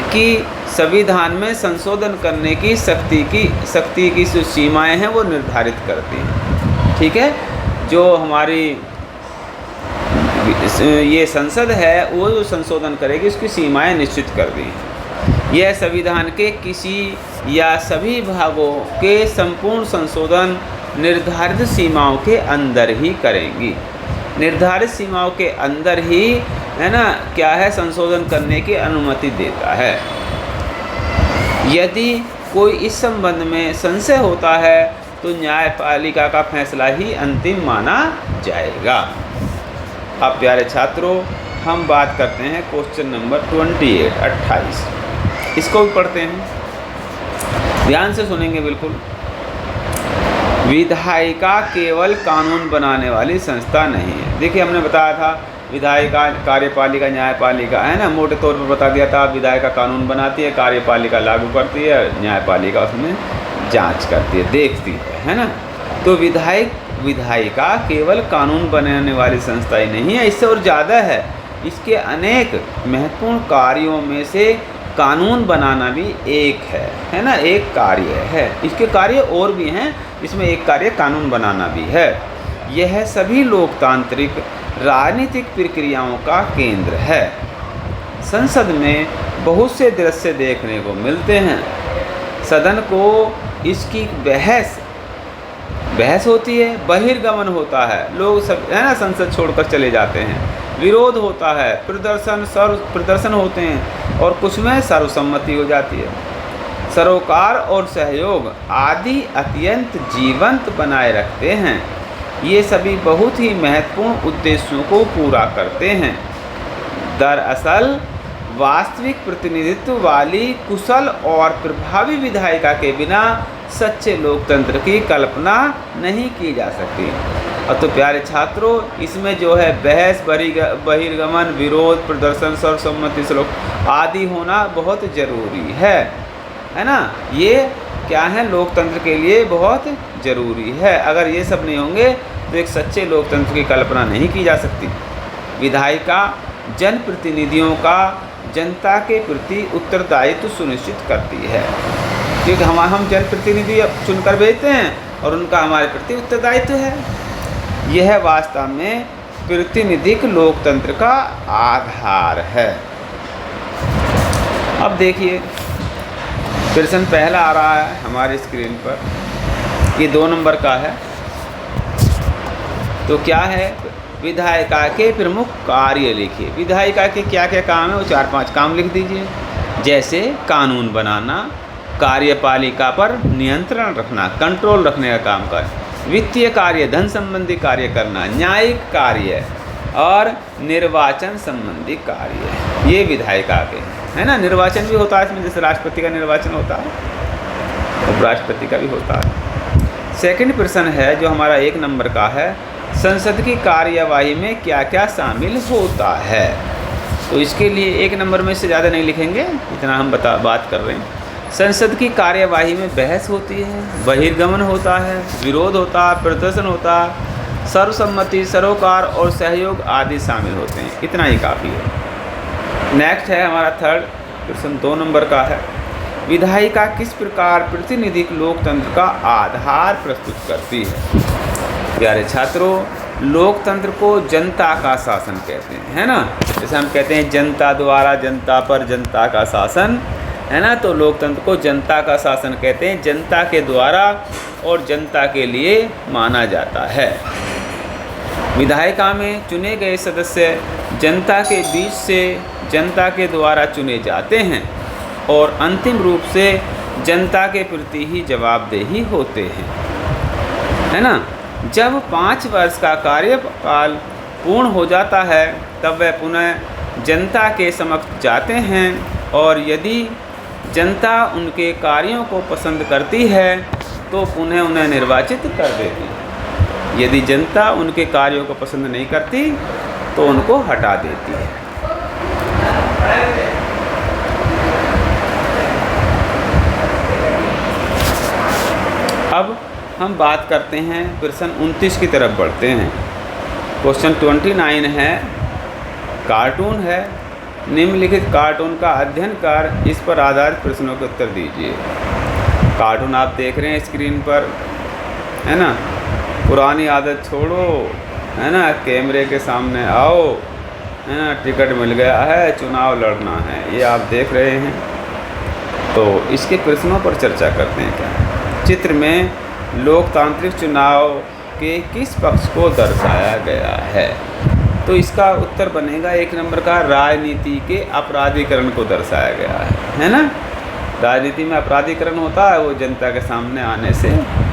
की संविधान में संशोधन करने की शक्ति की जो सीमाएं हैं वो निर्धारित करती हैं। ठीक है, जो हमारी ये संसद है वो जो संशोधन करेगी उसकी सीमाएं निश्चित कर दी हैं। यह संविधान के किसी या सभी भागों के संपूर्ण संशोधन निर्धारित सीमाओं के अंदर ही करेंगी। निर्धारित सीमाओं के अंदर ही है ना क्या है संशोधन करने की अनुमति देता है। यदि कोई इस संबंध में संशय होता है तो न्यायपालिका का फैसला ही अंतिम माना जाएगा। अब प्यारे छात्रों, हम बात करते हैं क्वेश्चन नंबर 28। इसको भी पढ़ते हैं, ध्यान से सुनेंगे बिल्कुल। विधायिका केवल कानून बनाने वाली संस्था नहीं है। देखिए, हमने बताया था विधायिका, कार्यपालिका, न्यायपालिका, है ना, मोटे तौर पर बता दिया था। विधायिका कानून बनाती है, कार्यपालिका लागू करती है, न्यायपालिका उसमें जांच करती है, देखती है ना। तो विधायिका केवल कानून बनाने वाली संस्था ही नहीं है, इससे और ज़्यादा है। इसके अनेक महत्वपूर्ण कार्यों में से कानून बनाना भी एक है ना, एक कार्य है। इसके कार्य और भी हैं, इसमें एक कार्य कानून बनाना भी है। यह सभी लोकतांत्रिक राजनीतिक प्रक्रियाओं का केंद्र है। संसद में बहुत से दृश्य देखने को मिलते हैं। सदन को इसकी बहस होती है, बहिर्गमन होता है, लोग सब है ना संसद छोड़कर चले जाते हैं, विरोध होता है, प्रदर्शन होते हैं और कुछ में सर्वसम्मति हो जाती है। सरोकार और सहयोग आदि अत्यंत जीवंत बनाए रखते हैं। ये सभी बहुत ही महत्वपूर्ण उद्देश्यों को पूरा करते हैं। दरअसल वास्तविक प्रतिनिधित्व वाली कुशल और प्रभावी विधायिका के बिना सच्चे लोकतंत्र की कल्पना नहीं की जा सकती। और तो प्यारे छात्रों, इसमें जो है बहस, बहिर्गमन, विरोध, प्रदर्शन, सर्वसम्मति, श्लोक आदि होना बहुत ज़रूरी है ना। ये क्या है, लोकतंत्र के लिए बहुत ज़रूरी है। अगर ये सब नहीं होंगे तो एक सच्चे लोकतंत्र की कल्पना नहीं की जा सकती। विधायिका जनप्रतिनिधियों का जनता के प्रति उत्तरदायित्व सुनिश्चित करती है, क्योंकि हम जनप्रतिनिधि चुनकर भेजते हैं और उनका हमारे प्रति उत्तरदायित्व है। यह वास्तव में प्रातिनिधिक लोकतंत्र का आधार है। अब देखिए, प्रश्न पहला आ रहा है हमारे स्क्रीन पर, ये 2 नंबर का है। तो क्या है, विधायिका के प्रमुख कार्य लिखिए। विधायिका के क्या क्या काम है वो 4-5 काम लिख दीजिए। जैसे कानून बनाना, कार्यपालिका पर नियंत्रण रखना, कंट्रोल रखने का काम कर, वित्तीय कार्य, धन संबंधी कार्य करना, न्यायिक कार्य और निर्वाचन संबंधी कार्य, ये विधायिका के है ना। निर्वाचन भी होता है इसमें, जैसे राष्ट्रपति का निर्वाचन होता है, उपराष्ट्रपति का भी होता है। सेकंड प्रश्न है जो हमारा 1 नंबर का है, संसद की कार्यवाही में क्या क्या शामिल होता है। तो इसके लिए 1 नंबर में से ज़्यादा नहीं लिखेंगे, इतना हम बात कर रहे हैं। संसद की कार्यवाही में बहस होती है, बहिर्गमन होता है, विरोध होता है, प्रदर्शन होता है, सर्वसम्मति, सरोकार और सहयोग आदि शामिल होते हैं। इतना ही काफ़ी है। नेक्स्ट है हमारा 3rd प्रश्न, 2 नंबर का है। विधायिका किस प्रकार प्रातिनिधिक लोकतंत्र का आधार प्रस्तुत करती है। प्यारे छात्रों, लोकतंत्र को जनता का शासन कहते हैं, है ना। जैसे हम कहते हैं जनता द्वारा, जनता पर, जनता का शासन, है ना। तो लोकतंत्र को जनता का शासन कहते हैं, जनता के द्वारा और जनता के लिए माना जाता है। विधायिका में चुने गए सदस्य जनता के बीच से जनता के द्वारा चुने जाते हैं और अंतिम रूप से जनता के प्रति ही जवाबदेही होते हैं, है ना। जब 5 वर्ष का कार्यकाल पूर्ण हो जाता है तब वह पुनः जनता के समक्ष जाते हैं और यदि जनता उनके कार्यों को पसंद करती है तो पुनः उन्हें निर्वाचित कर देती है। यदि जनता उनके कार्यों को पसंद नहीं करती तो उनको हटा देती है। अब हम बात करते हैं प्रश्न 29 की तरफ बढ़ते हैं। क्वेश्चन 29 है, कार्टून है। निम्नलिखित कार्टून का अध्ययन कर इस पर आधारित प्रश्नों के उत्तर दीजिए। कार्टून आप देख रहे हैं स्क्रीन पर, है ना। पुरानी आदत छोड़ो, है ना, कैमरे के सामने आओ, है ना, टिकट मिल गया है, चुनाव लड़ना है, ये आप देख रहे हैं। तो इसके प्रश्नों पर चर्चा करते हैं। क्या चित्र में लोकतांत्रिक चुनाव के किस पक्ष को दर्शाया गया है? तो इसका उत्तर बनेगा 1 नंबर का, राजनीति के अपराधीकरण को दर्शाया गया है ना। राजनीति में अपराधीकरण होता है, वो जनता के सामने आने से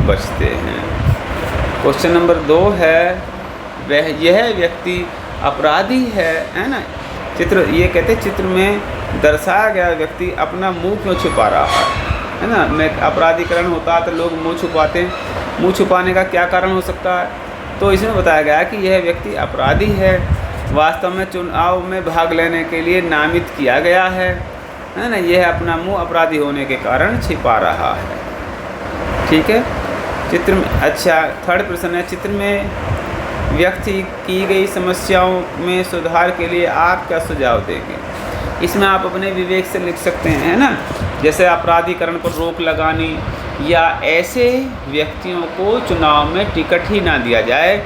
बचते हैं। क्वेश्चन नंबर 2 है, वह यह व्यक्ति अपराधी है ना। चित्र ये कहते हैं चित्र में दर्शाया गया व्यक्ति अपना मुंह क्यों छुपा रहा है ना। मैं अपराधीकरण होता है तो लोग मुंह छुपाते हैं, मुंह छुपाने का क्या कारण हो सकता है? तो इसमें बताया गया कि यह व्यक्ति अपराधी है, वास्तव में चुनाव में भाग लेने के लिए नामित किया गया है ना। यह अपना मुंह अपराधी होने के कारण छिपा रहा है। ठीक है, चित्र में अच्छा 3rd प्रश्न है, चित्र में व्यक्त की गई समस्याओं में सुधार के लिए आप क्या सुझाव देंगे? इसमें आप अपने विवेक से लिख सकते हैं, है ना। जैसे अपराधीकरण पर रोक लगानी या ऐसे व्यक्तियों को चुनाव में टिकट ही ना दिया जाए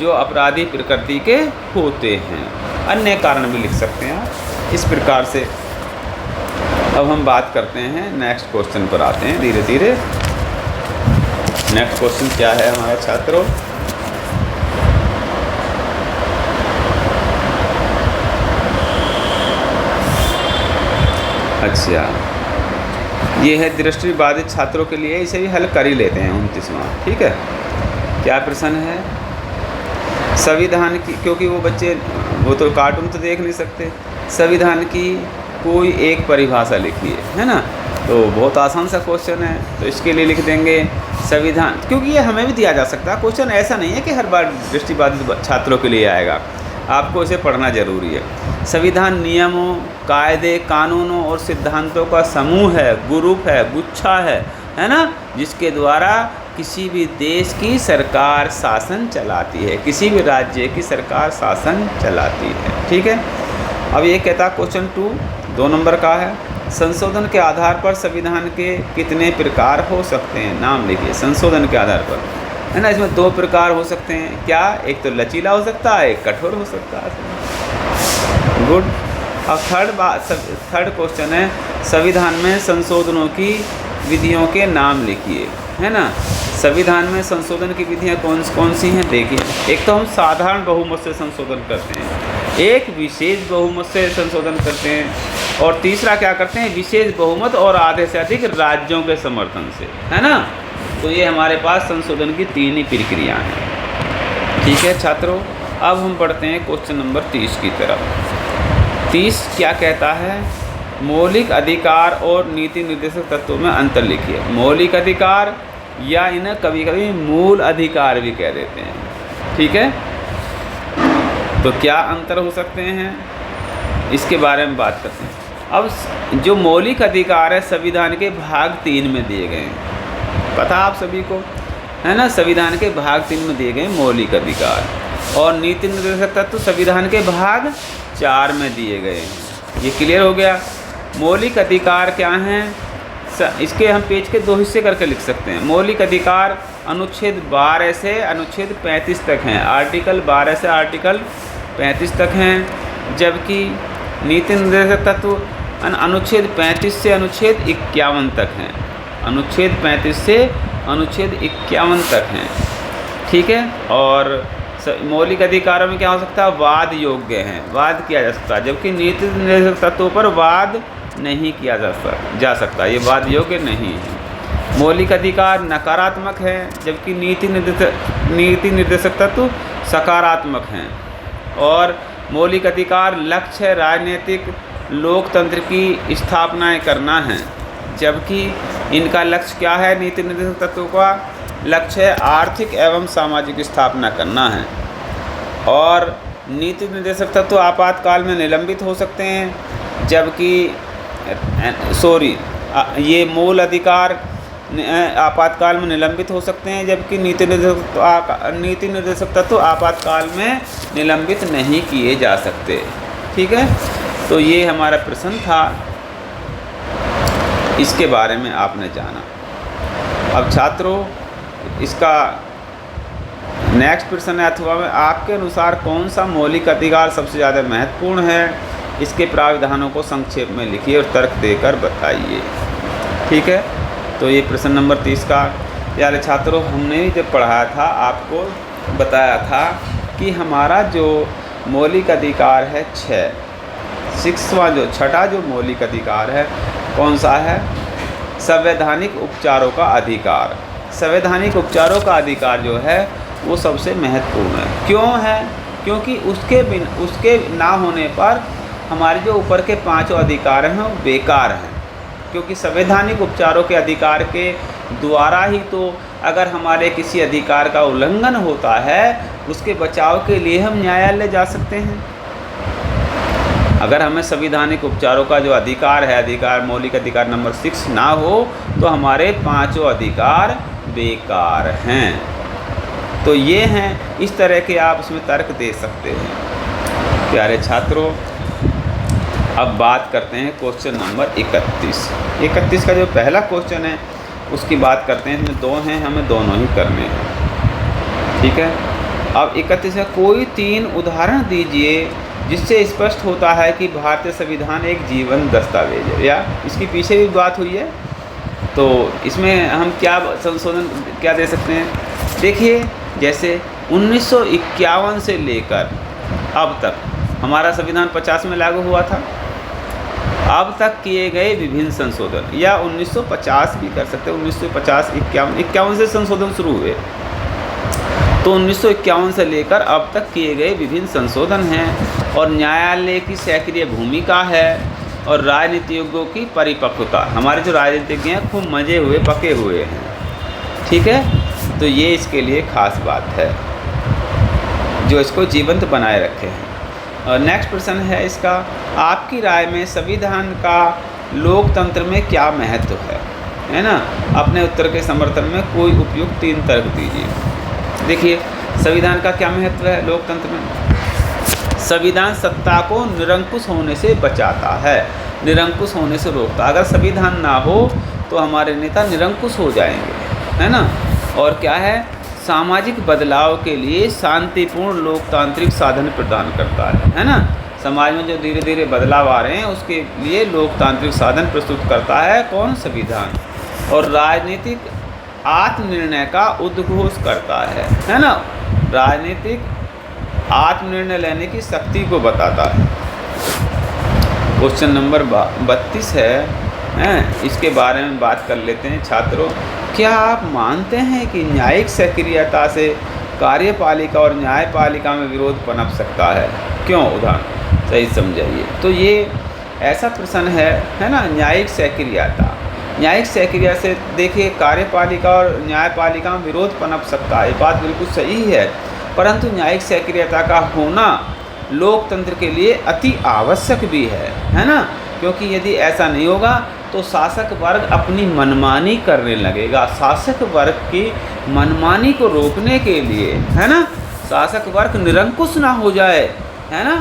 जो अपराधी प्रकृति के होते हैं। अन्य कारण भी लिख सकते हैं आप इस प्रकार से। अब हम बात करते हैं नेक्स्ट क्वेश्चन पर आते हैं धीरे धीरे। नेक्स्ट क्वेश्चन क्या है हमारे छात्रों? अच्छा, ये है दृष्टिबाधित छात्रों के लिए, इसे भी हल कर ही लेते हैं 29वां। ठीक है, क्या प्रश्न है? संविधान की, क्योंकि वो बच्चे वो तो कार्टून तो देख नहीं सकते, संविधान की कोई एक परिभाषा लिखिए, है ना। तो बहुत आसान सा क्वेश्चन है, तो इसके लिए लिख देंगे संविधान, क्योंकि ये हमें भी दिया जा सकता है क्वेश्चन। ऐसा नहीं है कि हर बार दृष्टिबाधित छात्रों के लिए आएगा, आपको इसे पढ़ना जरूरी है। संविधान नियमों, कायदे, कानूनों और सिद्धांतों का समूह है, ग्रुप है, गुच्छा है ना, जिसके द्वारा किसी भी देश की सरकार शासन चलाती है, किसी भी राज्य की सरकार शासन चलाती है। ठीक है, अब ये कहता क्वेश्चन 2 नंबर का है, संशोधन के आधार पर संविधान के कितने प्रकार हो सकते हैं? नाम लिखिए। संशोधन के आधार पर, है ना, इसमें 2 प्रकार हो सकते हैं। क्या? एक तो लचीला हो सकता है, एक कठोर हो सकता है। गुड। अब थर्ड क्वेश्चन है, संविधान में संशोधनों की विधियों के नाम लिखिए, है ना। संविधान में संशोधन की विधियाँ कौन सी हैं? देखिए, एक तो हम साधारण बहुमत से संशोधन करते हैं, एक विशेष बहुमत से संशोधन करते हैं, और तीसरा क्या करते हैं? विशेष बहुमत और आधे से अधिक राज्यों के समर्थन से, है ना। तो ये हमारे पास संशोधन की 3 ही प्रक्रिया हैं। ठीक है छात्रों, अब हम बढ़ते हैं क्वेश्चन नंबर 30 की तरफ। 30 क्या कहता है? मौलिक अधिकार और नीति निर्देशक तत्वों में अंतर लिखिए। मौलिक अधिकार या इन्हें कभी कभी मूल अधिकार भी कह देते हैं। ठीक है, तो क्या अंतर हो सकते हैं, इसके बारे में बात करते हैं। अब जो मौलिक अधिकार है संविधान के भाग 3 में दिए गए हैं, पता आप सभी को, है ना। संविधान के भाग 3 में दिए गए मौलिक अधिकार, और नीति निर्देशक तत्व संविधान के भाग 4 में दिए गए हैं। ये क्लियर हो गया। मौलिक अधिकार क्या हैं? इसके हम पेज के 2 हिस्से करके लिख सकते हैं। मौलिक अधिकार अनुच्छेद 12 से अनुच्छेद 35 तक हैं, आर्टिकल 12 से आर्टिकल 35 तक हैं, जबकि नीति निर्देशक तत्व अनुच्छेद 35 से अनुच्छेद 51 तक हैं, अनुच्छेद 35 से अनुच्छेद 51 तक हैं, ठीक है। और मौलिक अधिकारों में क्या हो सकता है, वाद योग्य हैं, वाद किया जा सकता है, जबकि नीति निर्देशक तत्वों पर वाद नहीं किया जा सकता, ये वाद योग्य नहीं है। मौलिक अधिकार नकारात्मक हैं, जबकि नीति निर्देशक तत्व सकारात्मक हैं। और मौलिक अधिकार लक्ष्य राजनीतिक लोकतंत्र की स्थापनाएं करना है, जबकि इनका लक्ष्य क्या है, नीति निर्देशक तत्वों का लक्ष्य आर्थिक एवं सामाजिक स्थापना करना है। और नीति निर्देशक तत्व आपातकाल में निलंबित हो सकते हैं, जबकि ये मूल अधिकार आपातकाल में निलंबित हो सकते हैं, जबकि नीति निर्देशक तत्व आपातकाल में निलंबित नहीं किए जा सकते, ठीक है। तो ये हमारा प्रश्न था, इसके बारे में आपने जाना। अब छात्रों, इसका नेक्स्ट प्रश्न है, अथवा में आपके अनुसार कौन सा मौलिक अधिकार सबसे ज़्यादा महत्वपूर्ण है, इसके प्राविधानों को संक्षेप में लिखिए और तर्क देकर बताइए, ठीक है। तो ये प्रश्न नंबर 30 का। प्यारे छात्रों, हमने जब पढ़ाया था आपको बताया था कि हमारा जो मौलिक अधिकार है 6वां जो मौलिक अधिकार है कौन सा है, संवैधानिक उपचारों का अधिकार। संवैधानिक उपचारों का अधिकार जो है वो सबसे महत्वपूर्ण है। क्यों है, क्योंकि उसके ना होने पर हमारे जो ऊपर के 5 अधिकार हैं वो बेकार हैं, क्योंकि संवैधानिक उपचारों के अधिकार के द्वारा ही तो अगर हमारे किसी अधिकार का उल्लंघन होता है उसके बचाव के लिए हम न्यायालय जा सकते हैं। अगर हमें संवैधानिक उपचारों का जो अधिकार है, मौलिक अधिकार नंबर 6 ना हो तो हमारे 5 अधिकार बेकार हैं। तो ये हैं, इस तरह के आप उसमें तर्क दे सकते हैं। प्यारे छात्रों, अब बात करते हैं क्वेश्चन नंबर 31 का जो पहला क्वेश्चन है उसकी बात करते हैं। इसमें 2 हैं, हमें दोनों ही करने हैं, ठीक है। अब 31 का कोई 3 उदाहरण दीजिए जिससे स्पष्ट होता है कि भारतीय संविधान एक जीवन दस्तावेज है, या इसके पीछे भी बात हुई है। तो इसमें हम क्या संशोधन क्या दे सकते हैं, देखिए जैसे 1951 से लेकर अब तक हमारा संविधान 50 में लागू हुआ था, अब तक किए गए विभिन्न संशोधन, या 1950 भी कर सकते हैं, 1950 51 से संशोधन शुरू हुए, तो 1951 से लेकर अब तक किए गए विभिन्न संशोधन हैं। और न्यायालय की सक्रिय भूमिका है और राजनीतिज्ञों की परिपक्वता, हमारे जो राजनीतिज्ञ हैं खूब मजे हुए पके हुए हैं, ठीक है। तो ये इसके लिए खास बात है जो इसको जीवंत बनाए रखे हैं। और नेक्स्ट प्रश्न है इसका, आपकी राय में संविधान का लोकतंत्र में क्या महत्व है ना। अपने उत्तर के समर्थन में कोई उपयुक्त 3 तर्क दीजिए। देखिए संविधान का क्या महत्व है लोकतंत्र में। संविधान सत्ता को निरंकुश होने से बचाता है, निरंकुश होने से रोकता। अगर संविधान ना हो तो हमारे नेता निरंकुश हो जाएंगे, है ना। और क्या है, सामाजिक बदलाव के लिए शांतिपूर्ण लोकतांत्रिक साधन प्रदान करता है ना। समाज में जो धीरे धीरे बदलाव आ रहे हैं उसके लिए लोकतांत्रिक साधन प्रस्तुत करता है कौन, संविधान। और राजनीतिक आत्मनिर्णय का उद्घोष करता है ना। राजनीतिक आत्मनिर्णय लेने की शक्ति को बताता है। क्वेश्चन नंबर 32 है, इसके बारे में बात कर लेते हैं छात्रों। क्या आप मानते हैं कि न्यायिक सक्रियता से कार्यपालिका और न्यायपालिका में विरोध पनप सकता है, क्यों, उदाहरण सही समझाइए। तो ये ऐसा प्रश्न है ना, न्यायिक सक्रियता। न्यायिक सक्रियता से देखिए कार्यपालिका और न्यायपालिका में विरोध पनप सकता है, ये बात बिल्कुल सही है। परंतु न्यायिक सक्रियता का होना लोकतंत्र के लिए अति आवश्यक भी है ना। क्योंकि यदि ऐसा नहीं होगा तो शासक वर्ग अपनी मनमानी करने लगेगा। शासक वर्ग की मनमानी को रोकने के लिए, है ना, शासक वर्ग निरंकुश ना हो जाए, है ना,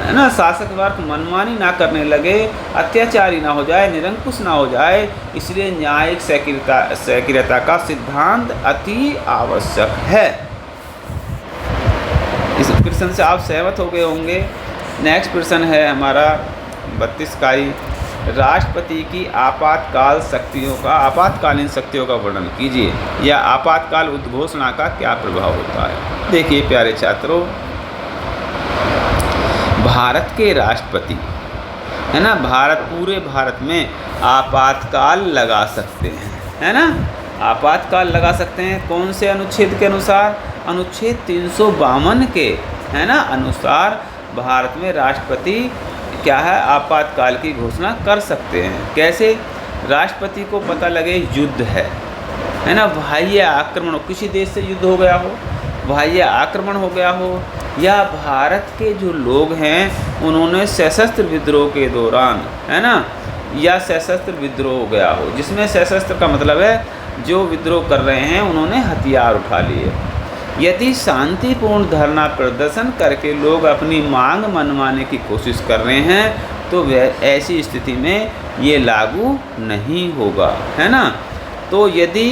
है ना, शासक वर्ग मनमानी ना करने लगे, अत्याचारी ना हो जाए, निरंकुश ना हो जाए, इसलिए न्यायिक सहकारिता का सिद्धांत अति आवश्यक है। इस प्रश्न से आप सहमत हो गए होंगे। नेक्स्ट प्रश्न है हमारा 32 का ही, राष्ट्रपति की आपातकालीन शक्तियों का वर्णन कीजिए, या आपातकाल उद्घोषणा का क्या प्रभाव होता है। देखिए प्यारे छात्रों, भारत के राष्ट्रपति है ना, पूरे भारत में आपातकाल लगा सकते हैं, है ना, आपातकाल लगा सकते हैं। कौन से अनुच्छेद के अनुसार? अनुच्छेद 352 के, है ना, अनुसार भारत में राष्ट्रपति क्या है, आपातकाल की घोषणा कर सकते हैं। कैसे? राष्ट्रपति को पता लगे युद्ध है ना, बाह्य आक्रमण, किसी देश से युद्ध हो गया हो, बाह्य आक्रमण हो गया हो, या भारत के जो लोग हैं उन्होंने सशस्त्र विद्रोह के दौरान, है ना, या सशस्त्र विद्रोह हो गया हो, जिसमें सशस्त्र का मतलब है जो विद्रोह कर रहे हैं उन्होंने हथियार उठा लिए। यदि शांतिपूर्ण धरना प्रदर्शन करके लोग अपनी मांग मनवाने की कोशिश कर रहे हैं तो ऐसी स्थिति में ये लागू नहीं होगा, है ना। तो यदि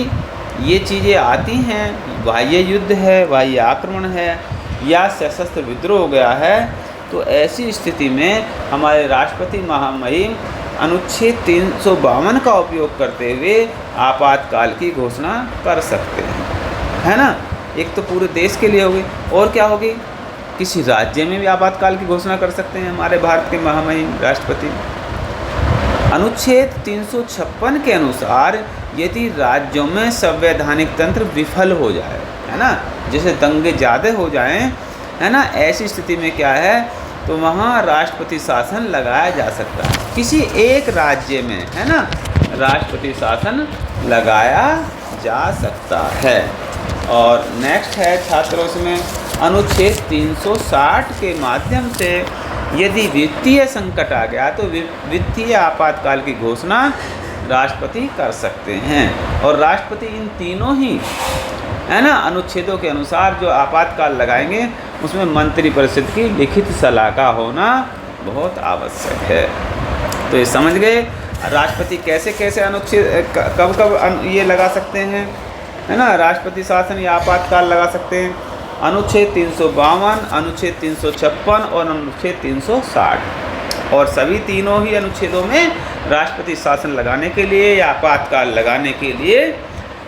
ये चीज़ें आती हैं, बाह्य युद्ध है, बाह्य आक्रमण है, या सशस्त्र विद्रोह हो गया है, तो ऐसी स्थिति में हमारे राष्ट्रपति महामहिम अनुच्छेद 352 का उपयोग करते हुए आपातकाल की घोषणा कर सकते हैं, है ना। एक तो पूरे देश के लिए होगी, और क्या होगी, किसी राज्य में भी आपातकाल की घोषणा कर सकते हैं हमारे भारत के महामहिम राष्ट्रपति। अनुच्छेद 356 के अनुसार यदि राज्यों में संवैधानिक तंत्र विफल हो जाए, है ना, जैसे दंगे ज़्यादा हो जाएं, है ना, ऐसी स्थिति में क्या है, तो वहाँ राष्ट्रपति शासन लगाया जा सकता है। किसी एक राज्य में, है ना, राष्ट्रपति शासन लगाया जा सकता है। और नेक्स्ट है छात्रों, इसमें अनुच्छेद 360 के माध्यम से यदि वित्तीय संकट आ गया तो वित्तीय आपातकाल की घोषणा राष्ट्रपति कर सकते हैं। और राष्ट्रपति इन तीनों ही, है ना, अनुच्छेदों के अनुसार जो आपातकाल लगाएंगे उसमें मंत्रिपरिषद की लिखित सलाह का होना बहुत आवश्यक है। तो ये समझ गए राष्ट्रपति कैसे कैसे अनुच्छेद कब कब ये लगा सकते हैं, है ना, राष्ट्रपति शासन या आपातकाल लगा सकते हैं। अनुच्छेद 352, अनुच्छेद 356 और अनुच्छेद 360, और सभी तीनों ही अनुच्छेदों में राष्ट्रपति शासन लगाने के लिए या आपातकाल लगाने के लिए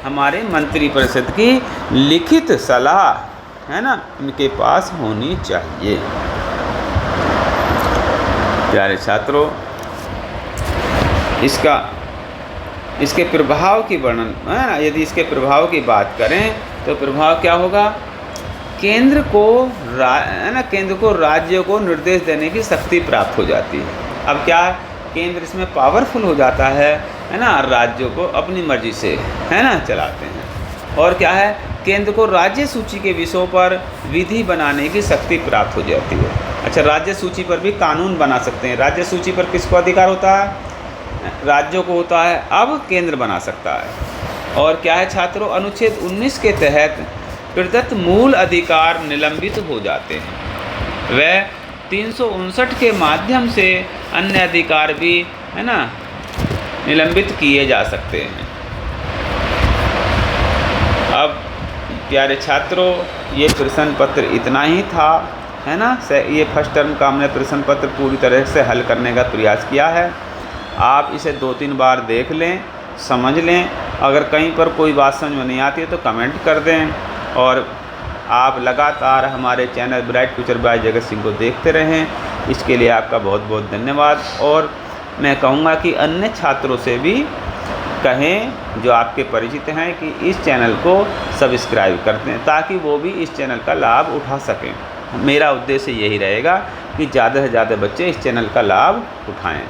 हमारे मंत्रिपरिषद की लिखित सलाह, है ना, इनके पास होनी चाहिए। प्यारे छात्रों, इसके प्रभाव की वर्णन, है ना, यदि इसके प्रभाव की बात करें तो प्रभाव क्या होगा, केंद्र को राज्यों को निर्देश देने की शक्ति प्राप्त हो जाती है। अब क्या, केंद्र इसमें पावरफुल हो जाता है ना, राज्यों को अपनी मर्जी से, है ना, चलाते हैं। और क्या है, केंद्र को राज्य सूची के विषयों पर विधि बनाने की शक्ति प्राप्त हो जाती है। अच्छा, राज्य सूची पर भी कानून बना सकते हैं। राज्य सूची पर किसको अधिकार होता है, राज्यों को होता है, अब केंद्र बना सकता है। और क्या है छात्रों, अनुच्छेद 19 के तहत प्रदत्त मूल अधिकार निलंबित हो जाते हैं। वह 359 के माध्यम से अन्य अधिकार भी, है ना, निलंबित किए जा सकते हैं। अब प्यारे छात्रों, ये प्रश्न पत्र इतना ही था, है ना। ये फर्स्ट टर्म का हमने प्रश्न पत्र पूरी तरह से हल करने का प्रयास किया है। आप इसे 2-3 बार देख लें, समझ लें। अगर कहीं पर कोई बात समझ में नहीं आती है तो कमेंट कर दें। और आप लगातार हमारे channel bright future bye Jagat Singh को देखते रहें, इसके लिए आपका बहुत बहुत धन्यवाद। और मैं कहूँगा कि अन्य छात्रों से भी कहें जो आपके परिचित हैं कि इस चैनल को सब्सक्राइब करते हैं, ताकि वो भी इस चैनल का लाभ उठा सकें। मेरा उद्देश्य यही रहेगा कि ज़्यादा से ज़्यादा बच्चे इस चैनल का लाभ उठाएं।